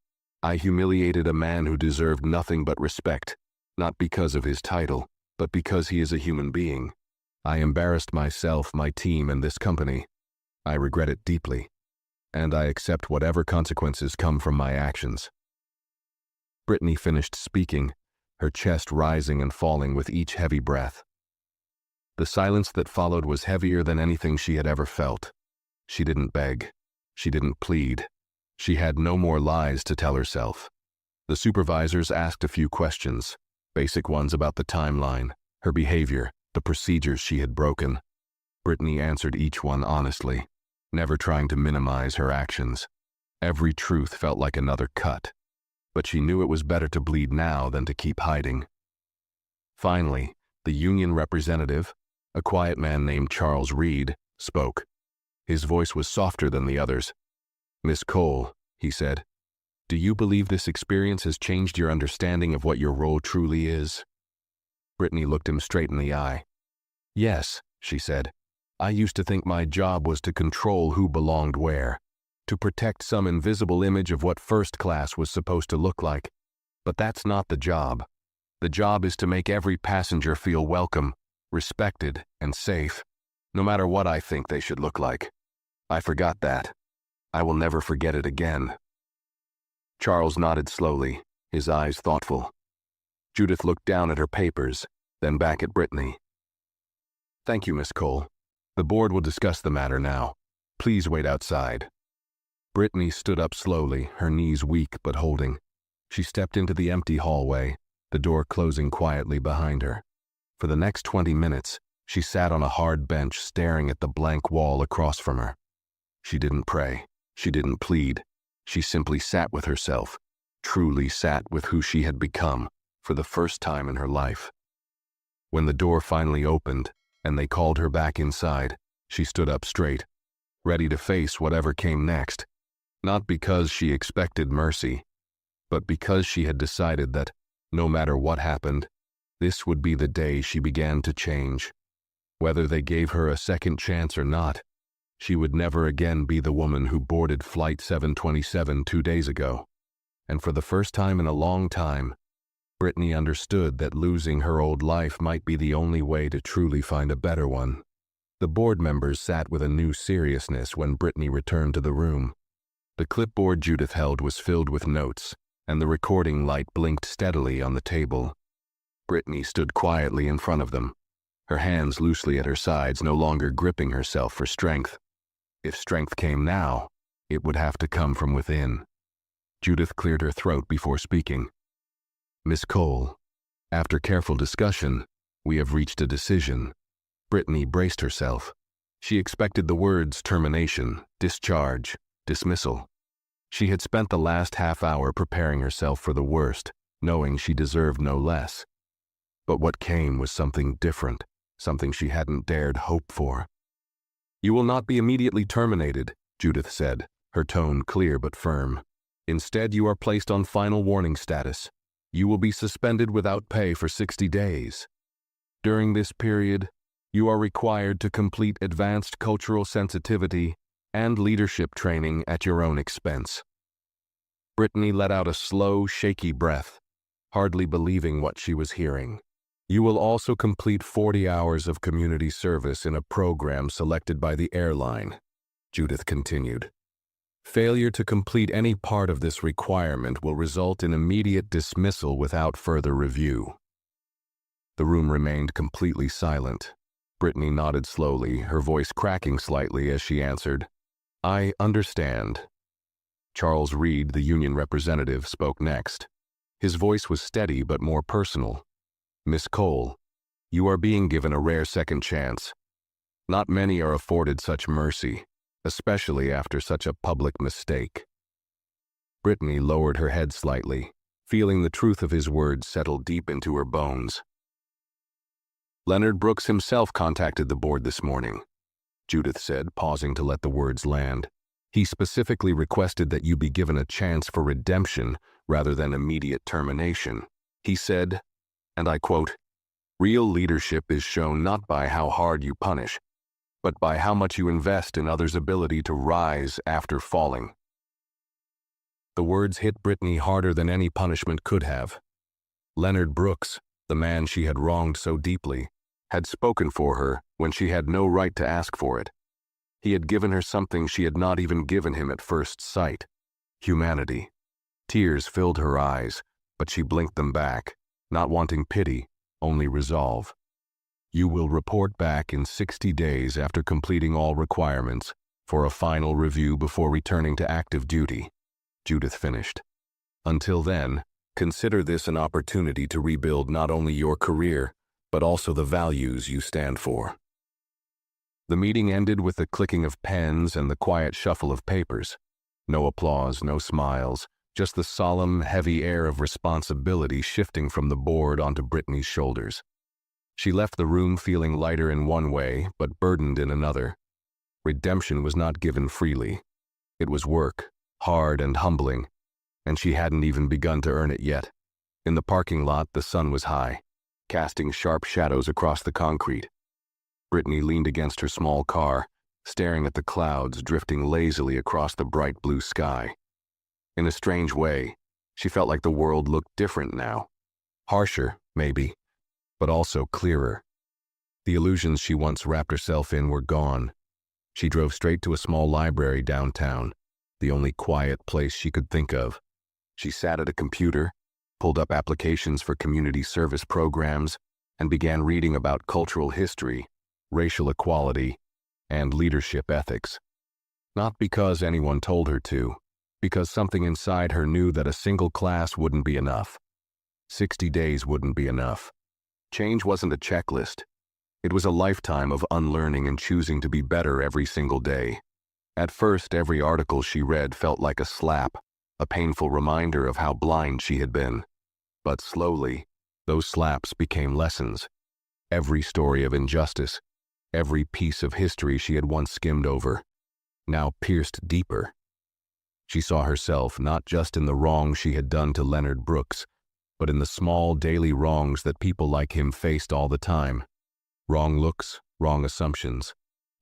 "I humiliated a man who deserved nothing but respect, not because of his title, but because he is a human being. I embarrassed myself, my team, and this company. I regret it deeply, and I accept whatever consequences come from my actions." Brittany finished speaking, her chest rising and falling with each heavy breath. The silence that followed was heavier than anything she had ever felt. She didn't beg. She didn't plead. She had no more lies to tell herself. The supervisors asked a few questions, basic ones about the timeline, her behavior, the procedures she had broken. Brittany answered each one honestly, never trying to minimize her actions. Every truth felt like another cut, but she knew it was better to bleed now than to keep hiding. Finally, the union representative, a quiet man named Charles Reed, spoke. His voice was softer than the others. "Miss Cole," he said, "do you believe this experience has changed your understanding of what your role truly is?" Brittany looked him straight in the eye. "Yes," she said. "I used to think my job was to control who belonged where, to protect some invisible image of what first class was supposed to look like. But that's not the job. The job is to make every passenger feel welcome, respected, and safe, no matter what I think they should look like. I forgot that. I will never forget it again." Charles nodded slowly, his eyes thoughtful. Judith looked down at her papers, then back at Brittany. "Thank you, Miss Cole. The board will discuss the matter now. Please wait outside." Brittany stood up slowly, her knees weak but holding. She stepped into the empty hallway, the door closing quietly behind her. For the next 20 minutes, she sat on a hard bench staring at the blank wall across from her. She didn't pray. She didn't plead. She simply sat with herself, truly sat with who she had become for the first time in her life. When the door finally opened and they called her back inside, she stood up straight, ready to face whatever came next. Not because she expected mercy, but because she had decided that, no matter what happened, this would be the day she began to change. Whether they gave her a second chance or not, she would never again be the woman who boarded Flight 727 2 days ago. And for the first time in a long time, Brittany understood that losing her old life might be the only way to truly find a better one. The board members sat with a new seriousness when Brittany returned to the room. The clipboard Judith held was filled with notes, and the recording light blinked steadily on the table. Brittany stood quietly in front of them, her hands loosely at her sides, no longer gripping herself for strength. If strength came now, it would have to come from within. Judith cleared her throat before speaking. "Miss Cole, after careful discussion, we have reached a decision." Brittany braced herself. She expected the words termination, discharge, dismissal. She had spent the last half hour preparing herself for the worst, knowing she deserved no less. But what came was something different, something she hadn't dared hope for. "You will not be immediately terminated," Judith said, her tone clear but firm. "Instead, you are placed on final warning status. You will be suspended without pay for 60 days. During this period, you are required to complete advanced cultural sensitivity and leadership training at your own expense." Brittany let out a slow, shaky breath, hardly believing what she was hearing. "You will also complete 40 hours of community service in a program selected by the Airline," Judith continued. "Failure to complete any part of this requirement will result in immediate dismissal without further review." The room remained completely silent. Brittany nodded slowly, her voice cracking slightly as she answered, "I understand." Charles Reed, the union representative, spoke next. His voice was steady but more personal. "Miss Cole, you are being given a rare second chance. Not many are afforded such mercy, especially after such a public mistake." Brittany lowered her head slightly, feeling the truth of his words settle deep into her bones. "Leonard Brooks himself contacted the board this morning," Judith said, pausing to let the words land. "He specifically requested that you be given a chance for redemption rather than immediate termination. He said, and I quote, 'Real leadership is shown not by how hard you punish, but by how much you invest in others' ability to rise after falling.'" The words hit Brittany harder than any punishment could have. Leonard Brooks, the man she had wronged so deeply, had spoken for her when she had no right to ask for it. He had given her something she had not even given him at first sight: humanity. Tears filled her eyes, but she blinked them back, not wanting pity, only resolve. "You will report back in 60 days after completing all requirements for a final review before returning to active duty," Judith finished. "Until then, consider this an opportunity to rebuild not only your career, but also the values you stand for." The meeting ended with the clicking of pens and the quiet shuffle of papers. No applause, no smiles, just the solemn, heavy air of responsibility shifting from the board onto Brittany's shoulders. She left the room feeling lighter in one way, but burdened in another. Redemption was not given freely. It was work, hard and humbling, and she hadn't even begun to earn it yet. In the parking lot, the sun was high, casting sharp shadows across the concrete. Brittany leaned against her small car, staring at the clouds drifting lazily across the bright blue sky. In a strange way, she felt like the world looked different now. Harsher, maybe, but also clearer. The illusions she once wrapped herself in were gone. She drove straight to a small library downtown, the only quiet place she could think of. She sat at a computer, pulled up applications for community service programs, and began reading about cultural history, racial equality, and leadership ethics. Not because anyone told her to, because something inside her knew that a single class wouldn't be enough. 60 days wouldn't be enough. Change wasn't a checklist. It was a lifetime of unlearning and choosing to be better every single day. At first, every article she read felt like a slap, a painful reminder of how blind she had been. But slowly, those slaps became lessons. Every story of injustice, every piece of history she had once skimmed over, now pierced deeper. She saw herself not just in the wrong she had done to Leonard Brooks, but in the small daily wrongs that people like him faced all the time. Wrong looks, wrong assumptions,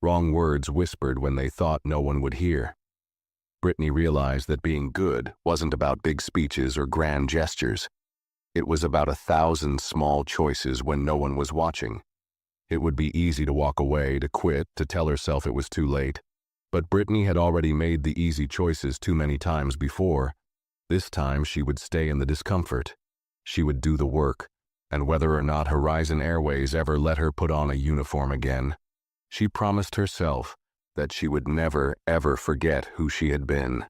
wrong words whispered when they thought no one would hear. Brittany realized that being good wasn't about big speeches or grand gestures. It was about 1,000 small choices when no one was watching. It would be easy to walk away, to quit, to tell herself it was too late. But Brittany had already made the easy choices too many times before. This time she would stay in the discomfort. She would do the work, and whether or not Horizon Airways ever let her put on a uniform again, she promised herself that she would never, ever forget who she had been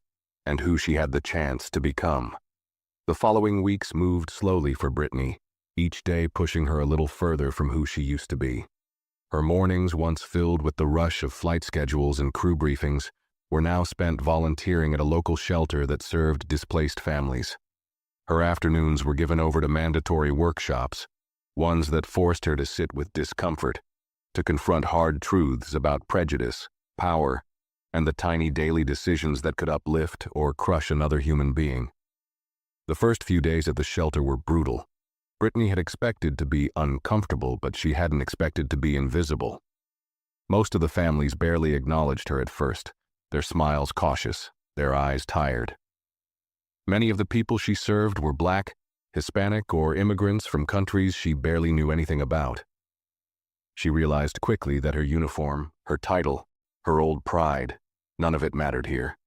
and who she had the chance to become. The following weeks moved slowly for Brittany, each day pushing her a little further from who she used to be. Her mornings, once filled with the rush of flight schedules and crew briefings, were now spent volunteering at a local shelter that served displaced families. Her afternoons were given over to mandatory workshops, ones that forced her to sit with discomfort, to confront hard truths about prejudice, power, and the tiny daily decisions that could uplift or crush another human being. The first few days at the shelter were brutal. Brittany had expected to be uncomfortable, but she hadn't expected to be invisible. Most of the families barely acknowledged her at first, their smiles cautious, their eyes tired. Many of the people she served were Black, Hispanic, or immigrants from countries she barely knew anything about. She realized quickly that her uniform, her title, her old pride, none of it mattered here.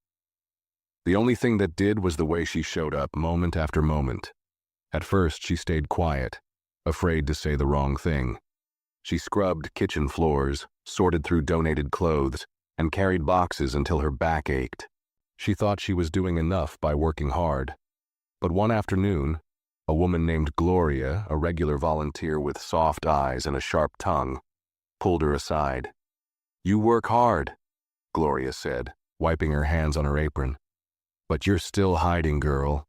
The only thing that did was the way she showed up moment after moment. At first, she stayed quiet, afraid to say the wrong thing. She scrubbed kitchen floors, sorted through donated clothes, and carried boxes until her back ached. She thought she was doing enough by working hard. But one afternoon, a woman named Gloria, a regular volunteer with soft eyes and a sharp tongue, pulled her aside. "You work hard," Gloria said, wiping her hands on her apron. "But you're still hiding, girl."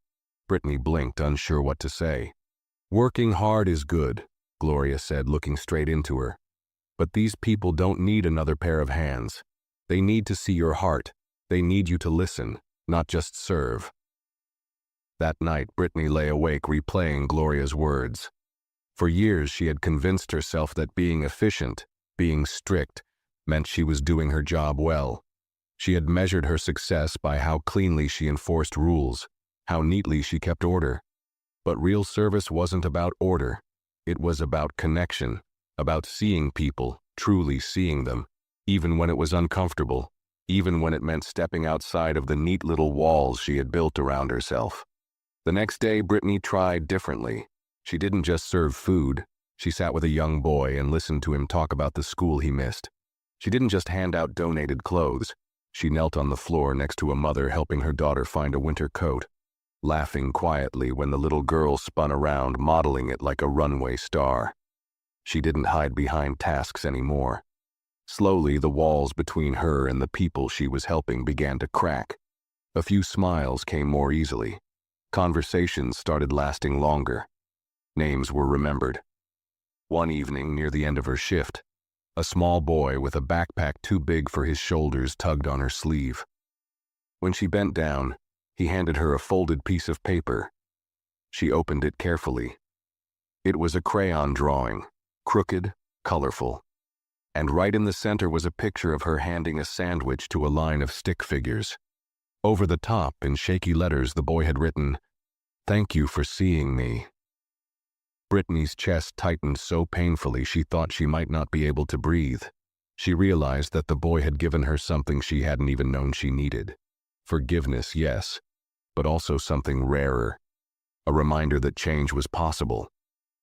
Brittany blinked, unsure what to say. "Working hard is good," Gloria said, looking straight into her. "But these people don't need another pair of hands. They need to see your heart. They need you to listen, not just serve." That night, Brittany lay awake replaying Gloria's words. For years, she had convinced herself that being efficient, being strict, meant she was doing her job well. She had measured her success by how cleanly she enforced rules, how neatly she kept order. But real service wasn't about order. It was about connection, about seeing people, truly seeing them, even when it was uncomfortable, even when it meant stepping outside of the neat little walls she had built around herself. The next day, Brittany tried differently. She didn't just serve food. She sat with a young boy and listened to him talk about the school he missed. She didn't just hand out donated clothes. She knelt on the floor next to a mother helping her daughter find a winter coat, laughing quietly when the little girl spun around, modeling it like a runway star. She didn't hide behind tasks anymore. Slowly, the walls between her and the people she was helping began to crack. A few smiles came more easily. Conversations started lasting longer. Names were remembered. One evening, near the end of her shift, a small boy with a backpack too big for his shoulders tugged on her sleeve. When she bent down, he handed her a folded piece of paper. She opened it carefully. It was a crayon drawing, crooked, colorful. And right in the center was a picture of her handing a sandwich to a line of stick figures. Over the top, in shaky letters, the boy had written, "Thank you for seeing me." Brittany's chest tightened so painfully she thought she might not be able to breathe. She realized that the boy had given her something she hadn't even known she needed. Forgiveness, yes, but also something rarer. a reminder that change was possible,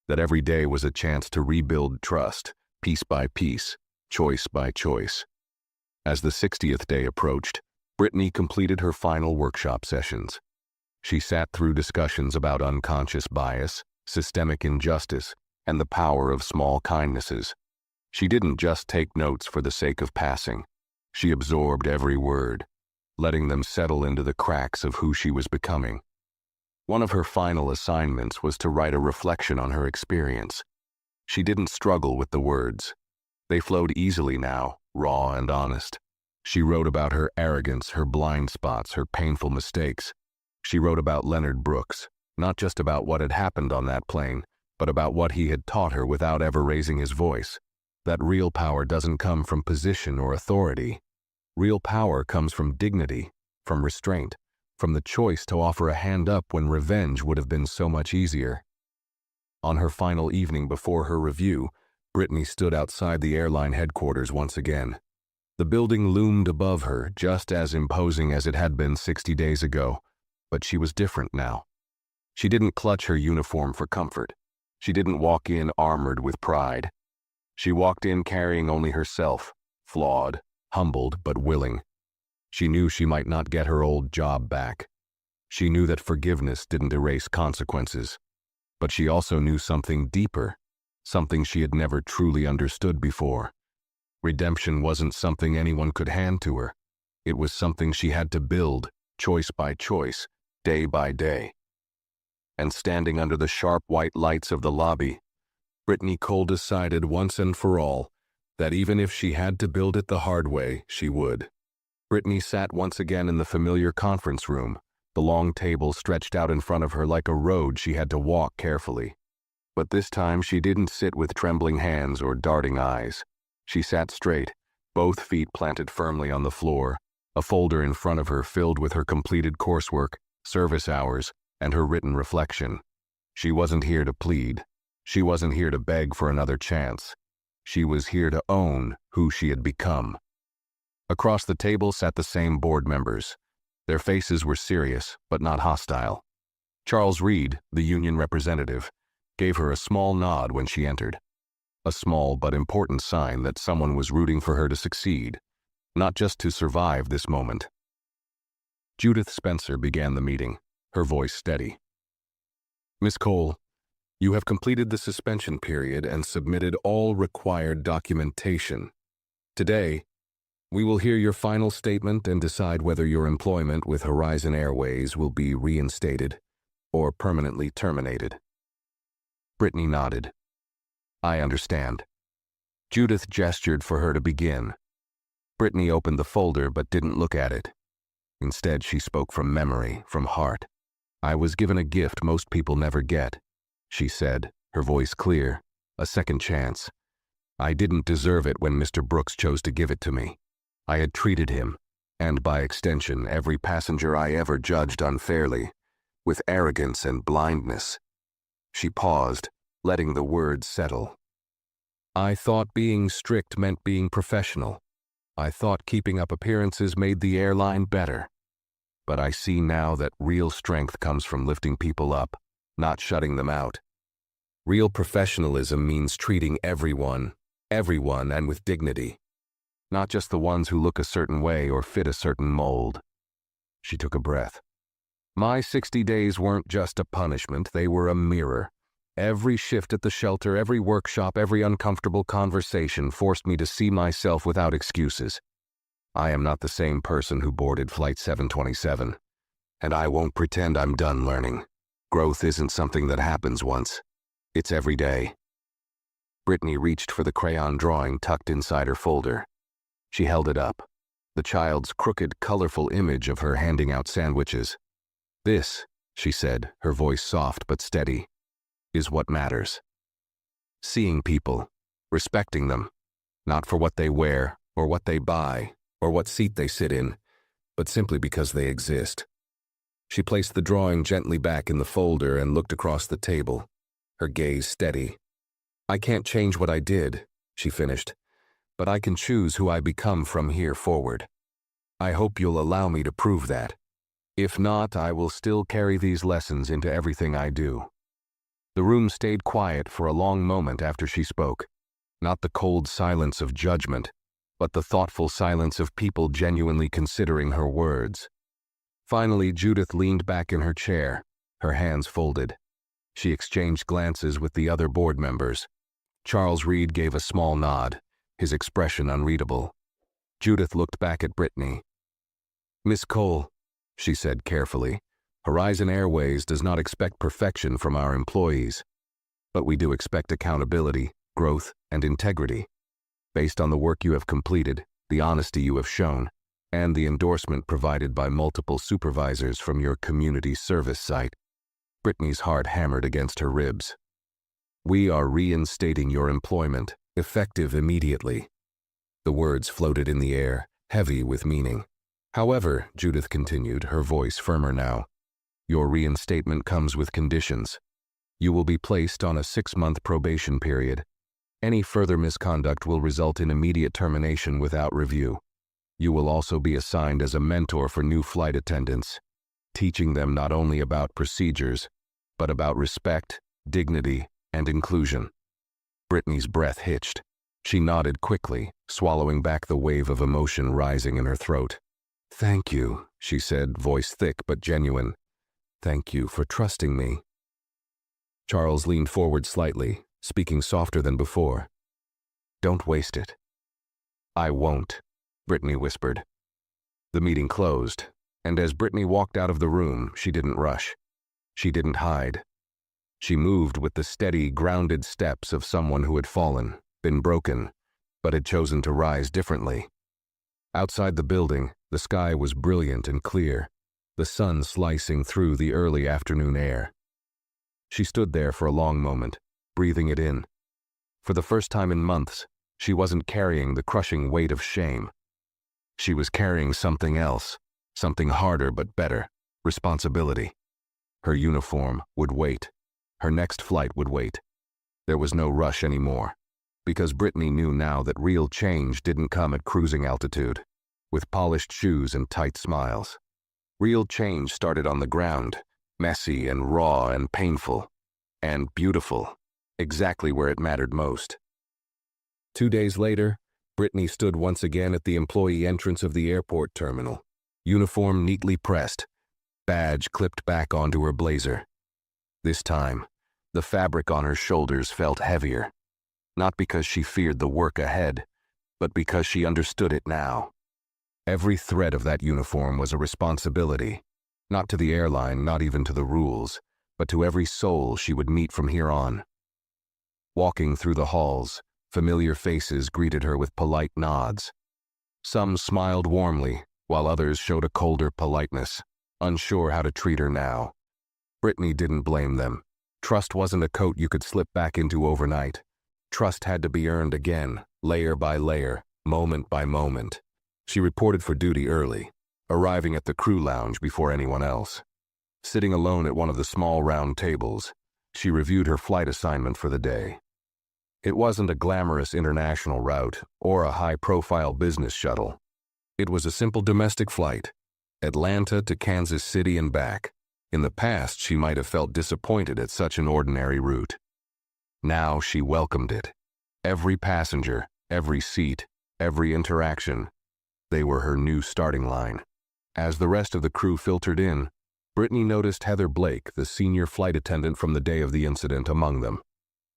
that every day was a chance to rebuild trust, piece by piece, choice by choice. As the 60th day approached, Brittany completed her final workshop sessions. She sat through discussions about unconscious bias, systemic injustice, and the power of small kindnesses. She didn't just take notes for the sake of passing. She absorbed every word, letting them settle into the cracks of who she was becoming. One of her final assignments was to write a reflection on her experience. She didn't struggle with the words. They flowed easily now, raw and honest. She wrote about her arrogance, her blind spots, her painful mistakes. She wrote about Leonard Brooks, not just about what had happened on that plane, but about what he had taught her without ever raising his voice. That real power doesn't come from position or authority. Real power comes from dignity, from restraint, from the choice to offer a hand up when revenge would have been so much easier. On her final evening before her review, Brittany stood outside the airline headquarters once again. The building loomed above her, just as imposing as it had been 60 days ago, but she was different now. She didn't clutch her uniform for comfort. She didn't walk in armored with pride. She walked in carrying only herself, flawed, humbled but willing. She knew she might not get her old job back. She knew that forgiveness didn't erase consequences. But she also knew something deeper, something she had never truly understood before. Redemption wasn't something anyone could hand to her. It was something she had to build, choice by choice, day by day. And standing under the sharp white lights of the lobby, Brittany Cole decided once and for all that even if she had to build it the hard way, she would. Brittany sat once again in the familiar conference room, the long table stretched out in front of her like a road she had to walk carefully. But this time she didn't sit with trembling hands or darting eyes. She sat straight, both feet planted firmly on the floor, a folder in front of her filled with her completed coursework, service hours, and her written reflection. She wasn't here to plead. She wasn't here to beg for another chance. She was here to own who she had become. Across the table sat the same board members. Their faces were serious, but not hostile. Charles Reed, the union representative, gave her a small nod when she entered. A small but important sign that someone was rooting for her to succeed, not just to survive this moment. Judith Spencer began the meeting, her voice steady. Miss Cole, you have completed the suspension period and submitted all required documentation. Today, we will hear your final statement and decide whether your employment with Horizon Airways will be reinstated or permanently terminated. Brittany nodded. I understand. Judith gestured for her to begin. Brittany opened the folder but didn't look at it. Instead, she spoke from memory, from heart. I was given a gift most people never get, she said, her voice clear, a second chance. I didn't deserve it when Mr. Brooks chose to give it to me. I had treated him, and by extension every passenger I ever judged unfairly, with arrogance and blindness. She paused, letting the words settle. I thought being strict meant being professional. I thought keeping up appearances made the airline better. But I see now that real strength comes from lifting people up, not shutting them out. Real professionalism means treating everyone and with dignity. Not just the ones who look a certain way or fit a certain mold. She took a breath. My 60 days weren't just a punishment, they were a mirror. Every shift at the shelter, every workshop, every uncomfortable conversation forced me to see myself without excuses. I am not the same person who boarded Flight 727, and I won't pretend I'm done learning. Growth isn't something that happens once. It's every day. Brittany reached for the crayon drawing tucked inside her folder. She held it up, the child's crooked, colorful image of her handing out sandwiches. This, she said, her voice soft but steady, is what matters. Seeing people, respecting them, not for what they wear, or what they buy, or what seat they sit in, but simply because they exist. She placed the drawing gently back in the folder and looked across the table, her gaze steady. I can't change what I did, she finished, but I can choose who I become from here forward. I hope you'll allow me to prove that. If not, I will still carry these lessons into everything I do." The room stayed quiet for a long moment after she spoke, not the cold silence of judgment, but the thoughtful silence of people genuinely considering her words. Finally, Judith leaned back in her chair, her hands folded. She exchanged glances with the other board members. Charles Reed gave a small nod, his expression unreadable. Judith looked back at Brittany. "Miss Cole," she said carefully, "Horizon Airways does not expect perfection from our employees, but we do expect accountability, growth, and integrity. Based on the work you have completed, the honesty you have shown, and the endorsement provided by multiple supervisors from your community service site." Brittany's heart hammered against her ribs. "We are reinstating your employment, effective immediately." The words floated in the air, heavy with meaning. "However," Judith continued, her voice firmer now, "your reinstatement comes with conditions. You will be placed on a 6-month probation period. Any further misconduct will result in immediate termination without review. You will also be assigned as a mentor for new flight attendants, teaching them not only about procedures, but about respect, dignity, and inclusion." Brittany's breath hitched. She nodded quickly, swallowing back the wave of emotion rising in her throat. "Thank you," she said, voice thick but genuine. "Thank you for trusting me." Charles leaned forward slightly, speaking softer than before. "Don't waste it." "I won't," Brittany whispered. The meeting closed, and as Brittany walked out of the room, she didn't rush. She didn't hide. She moved with the steady, grounded steps of someone who had fallen, been broken, but had chosen to rise differently. Outside the building, the sky was brilliant and clear, the sun slicing through the early afternoon air. She stood there for a long moment, breathing it in. For the first time in months, she wasn't carrying the crushing weight of shame. She was carrying something else, something harder but better, responsibility. Her uniform would wait. Her next flight would wait. There was no rush anymore, because Brittany knew now that real change didn't come at cruising altitude, with polished shoes and tight smiles. Real change started on the ground, messy and raw and painful, and beautiful, exactly where it mattered most. 2 days later, Brittany stood once again at the employee entrance of the airport terminal, uniform neatly pressed, badge clipped back onto her blazer. This time, the fabric on her shoulders felt heavier, not because she feared the work ahead, but because she understood it now. Every thread of that uniform was a responsibility, not to the airline, not even to the rules, but to every soul she would meet from here on. Walking through the halls, familiar faces greeted her with polite nods. Some smiled warmly, while others showed a colder politeness, unsure how to treat her now. Brittany didn't blame them. Trust wasn't a coat you could slip back into overnight. Trust had to be earned again, layer by layer, moment by moment. She reported for duty early, arriving at the crew lounge before anyone else. Sitting alone at one of the small round tables, she reviewed her flight assignment for the day. It wasn't a glamorous international route or a high-profile business shuttle. It was a simple domestic flight, Atlanta to Kansas City and back. In the past, she might have felt disappointed at such an ordinary route. Now she welcomed it. Every passenger, every seat, every interaction, they were her new starting line. As the rest of the crew filtered in, Brittany noticed Heather Blake, the senior flight attendant from the day of the incident, among them.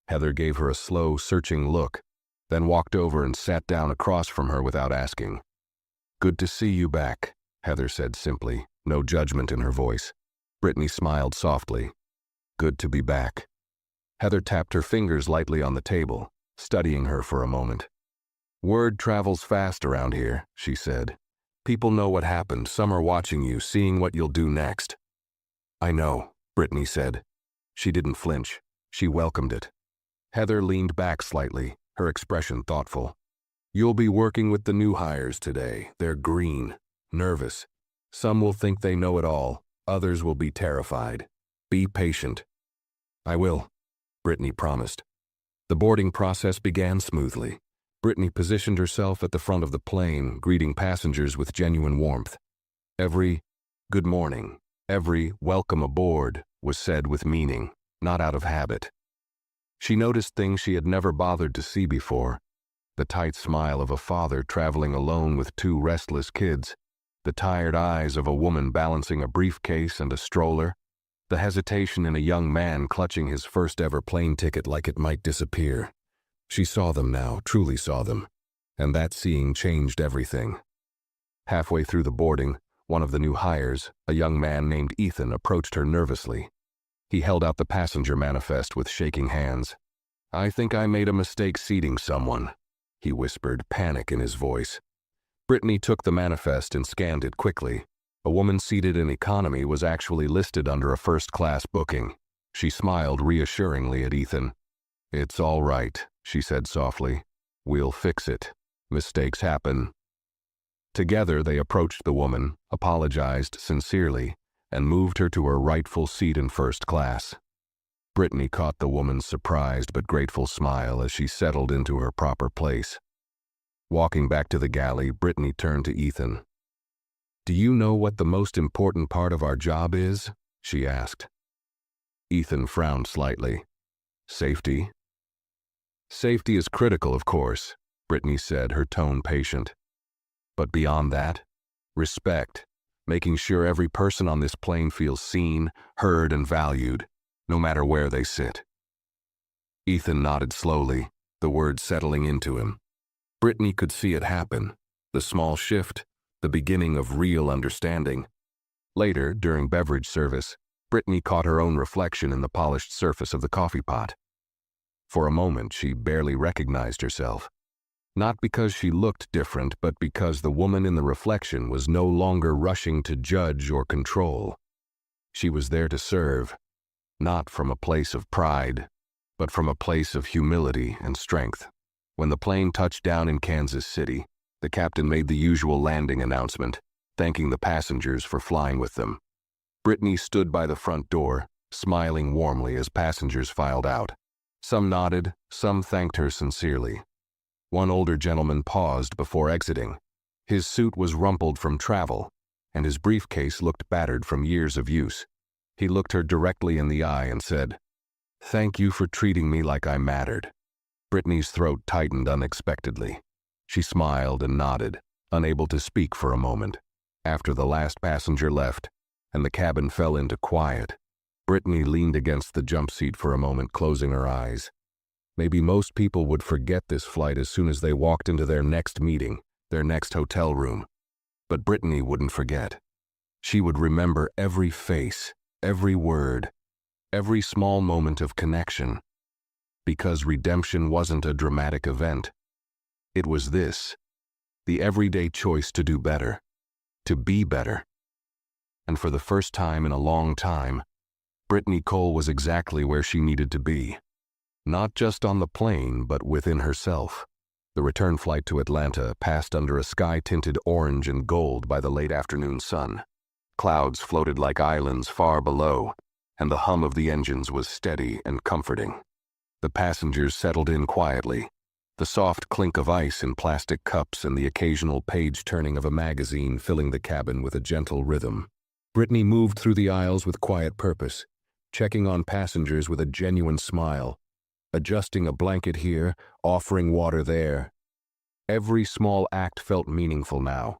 Heather gave her a slow, searching look, then walked over and sat down across from her without asking. "Good to see you back," Heather said simply, no judgment in her voice. Brittany smiled softly. "Good to be back." Heather tapped her fingers lightly on the table, studying her for a moment. "Word travels fast around here," she said. "People know what happened. Some are watching you, seeing what you'll do next." "I know," Brittany said. She didn't flinch. She welcomed it. Heather leaned back slightly, her expression thoughtful. "You'll be working with the new hires today. They're green, nervous. Some will think they know it all. Others will be terrified. Be patient." "I will," Brittany promised. The boarding process began smoothly. Brittany positioned herself at the front of the plane, greeting passengers with genuine warmth. Every good morning, every welcome aboard was said with meaning, not out of habit. She noticed things she had never bothered to see before: the tight smile of a father traveling alone with two restless kids, the tired eyes of a woman balancing a briefcase and a stroller, the hesitation in a young man clutching his first ever plane ticket like it might disappear. She saw them now, truly saw them, and that seeing changed everything. Halfway through the boarding, one of the new hires, a young man named Ethan, approached her nervously. He held out the passenger manifest with shaking hands. "I think I made a mistake seating someone," he whispered, panic in his voice. Brittany took the manifest and scanned it quickly. A woman seated in economy was actually listed under a first-class booking. She smiled reassuringly at Ethan. "It's all right," she said softly. "We'll fix it. Mistakes happen." Together they approached the woman, apologized sincerely, and moved her to her rightful seat in first class. Brittany caught the woman's surprised but grateful smile as she settled into her proper place. Walking back to the galley, Brittany turned to Ethan. "Do you know what the most important part of our job is?" she asked. Ethan frowned slightly. "Safety?" "Safety is critical, of course," Brittany said, her tone patient. "But beyond that, respect, making sure every person on this plane feels seen, heard, and valued, no matter where they sit." Ethan nodded slowly, the words settling into him. Brittany could see it happen, the small shift, the beginning of real understanding. Later, during beverage service, Brittany caught her own reflection in the polished surface of the coffee pot. For a moment, she barely recognized herself. Not because she looked different, but because the woman in the reflection was no longer rushing to judge or control. She was there to serve, not from a place of pride, but from a place of humility and strength. When the plane touched down in Kansas City, the captain made the usual landing announcement, thanking the passengers for flying with them. Brittany stood by the front door, smiling warmly as passengers filed out. Some nodded, some thanked her sincerely. One older gentleman paused before exiting. His suit was rumpled from travel, and his briefcase looked battered from years of use. He looked her directly in the eye and said, "Thank you for treating me like I mattered." Brittany's throat tightened unexpectedly. She smiled and nodded, unable to speak for a moment. After the last passenger left, and the cabin fell into quiet, Brittany leaned against the jump seat for a moment, closing her eyes. Maybe most people would forget this flight as soon as they walked into their next meeting, their next hotel room. But Brittany wouldn't forget. She would remember every face, every word, every small moment of connection. Because redemption wasn't a dramatic event. It was this, the everyday choice to do better, to be better. And for the first time in a long time, Brittany Cole was exactly where she needed to be. Not just on the plane, but within herself. The return flight to Atlanta passed under a sky tinted orange and gold by the late afternoon sun. Clouds floated like islands far below, and the hum of the engines was steady and comforting. The passengers settled in quietly, the soft clink of ice in plastic cups and the occasional page-turning of a magazine filling the cabin with a gentle rhythm. Brittany moved through the aisles with quiet purpose, checking on passengers with a genuine smile, adjusting a blanket here, offering water there. Every small act felt meaningful now.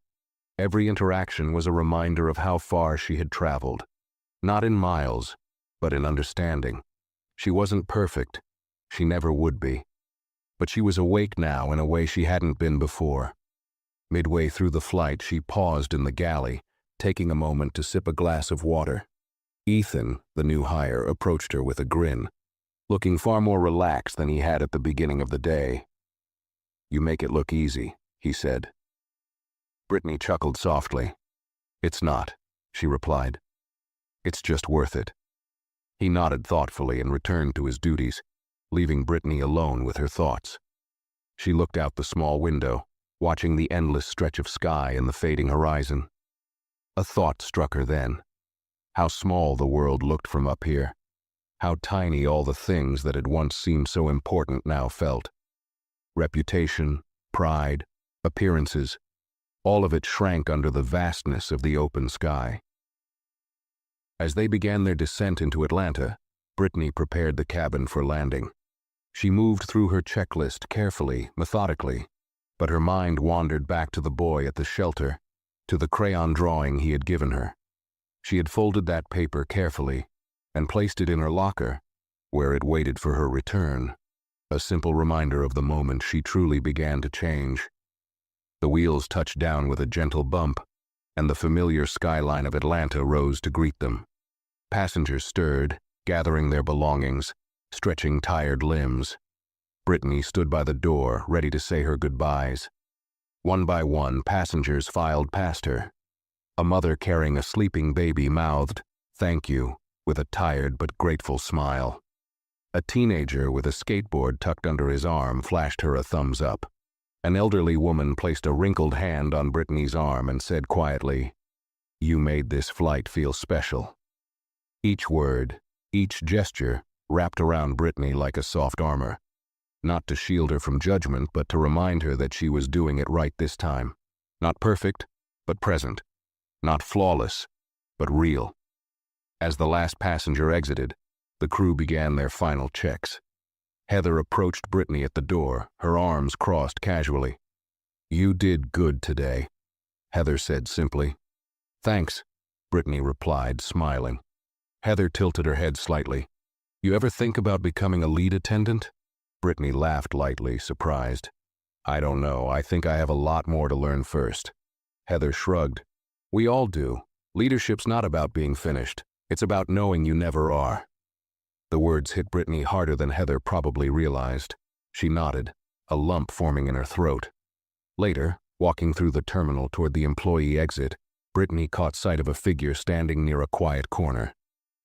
Every interaction was a reminder of how far she had traveled. Not in miles, but in understanding. She wasn't perfect. She never would be. But she was awake now in a way she hadn't been before. Midway through the flight, she paused in the galley, taking a moment to sip a glass of water. Ethan, the new hire, approached her with a grin, looking far more relaxed than he had at the beginning of the day. "You make it look easy," he said. Brittany chuckled softly. "It's not," she replied. "It's just worth it." He nodded thoughtfully and returned to his duties, leaving Brittany alone with her thoughts. She looked out the small window, watching the endless stretch of sky and the fading horizon. A thought struck her then. How small the world looked from up here. How tiny all the things that had once seemed so important now felt. Reputation, pride, appearances, all of it shrank under the vastness of the open sky. As they began their descent into Atlanta, Brittany prepared the cabin for landing. She moved through her checklist carefully, methodically, but her mind wandered back to the boy at the shelter, to the crayon drawing he had given her. She had folded that paper carefully and placed it in her locker, where it waited for her return, a simple reminder of the moment she truly began to change. The wheels touched down with a gentle bump, and the familiar skyline of Atlanta rose to greet them. Passengers stirred, gathering their belongings, stretching tired limbs. Brittany stood by the door, ready to say her goodbyes. One by one, passengers filed past her. A mother carrying a sleeping baby mouthed, "Thank you," with a tired but grateful smile. A teenager with a skateboard tucked under his arm flashed her a thumbs up. An elderly woman placed a wrinkled hand on Brittany's arm and said quietly, "You made this flight feel special." Each word, each gesture, wrapped around Brittany like a soft armor, not to shield her from judgment, but to remind her that she was doing it right this time. Not perfect, but present. Not flawless, but real. As the last passenger exited, the crew began their final checks. Heather approached Brittany at the door, her arms crossed casually. "You did good today," Heather said simply. "Thanks," Brittany replied, smiling. Heather tilted her head slightly. "You ever think about becoming a lead attendant?" Brittany laughed lightly, surprised. "I don't know. I think I have a lot more to learn first." Heather shrugged. "We all do. Leadership's not about being finished. It's about knowing you never are." The words hit Brittany harder than Heather probably realized. She nodded, a lump forming in her throat. Later, walking through the terminal toward the employee exit, Brittany caught sight of a figure standing near a quiet corner.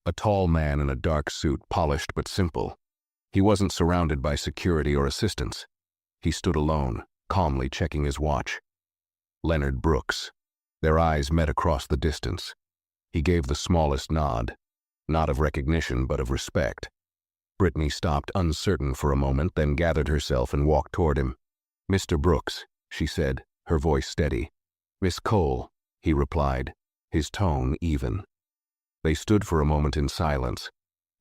A tall man in a dark suit, polished but simple. He wasn't surrounded by security or assistants. He stood alone, calmly checking his watch. Leonard Brooks. Their eyes met across the distance. He gave the smallest nod, not of recognition but of respect. Brittany stopped uncertain for a moment, then gathered herself and walked toward him. "Mr. Brooks," she said, her voice steady. "Miss Cole," he replied, his tone even. They stood for a moment in silence,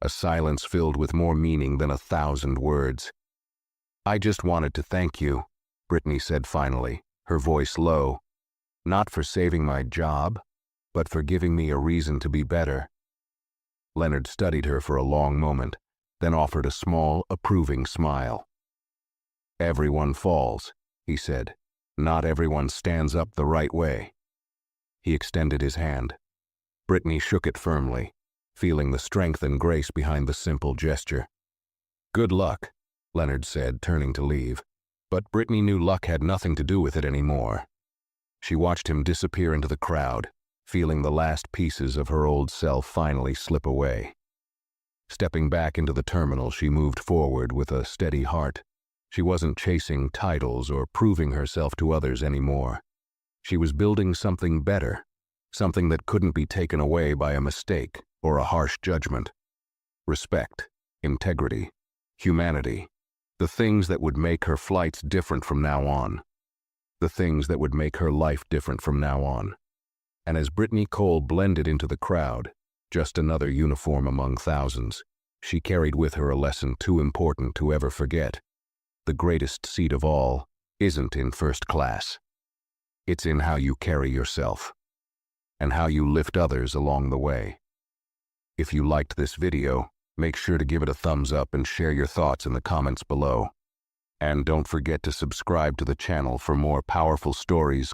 a silence filled with more meaning than 1,000 words. "I just wanted to thank you," Brittany said finally, her voice low. "Not for saving my job, but for giving me a reason to be better." Leonard studied her for a long moment, then offered a small, approving smile. "Everyone falls," he said. "Not everyone stands up the right way." He extended his hand. Brittany shook it firmly, feeling the strength and grace behind the simple gesture. "Good luck," Leonard said, turning to leave. But Brittany knew luck had nothing to do with it anymore. She watched him disappear into the crowd, feeling the last pieces of her old self finally slip away. Stepping back into the terminal, she moved forward with a steady heart. She wasn't chasing titles or proving herself to others anymore. She was building something better, something that couldn't be taken away by a mistake or a harsh judgment. Respect, integrity, humanity, the things that would make her flights different from now on. The things that would make her life different from now on. And as Brittany Cole blended into the crowd, just another uniform among thousands, she carried with her a lesson too important to ever forget. The greatest seat of all isn't in first class. It's in how you carry yourself, and how you lift others along the way. If you liked this video, make sure to give it a thumbs up and share your thoughts in the comments below. And don't forget to subscribe to the channel for more powerful stories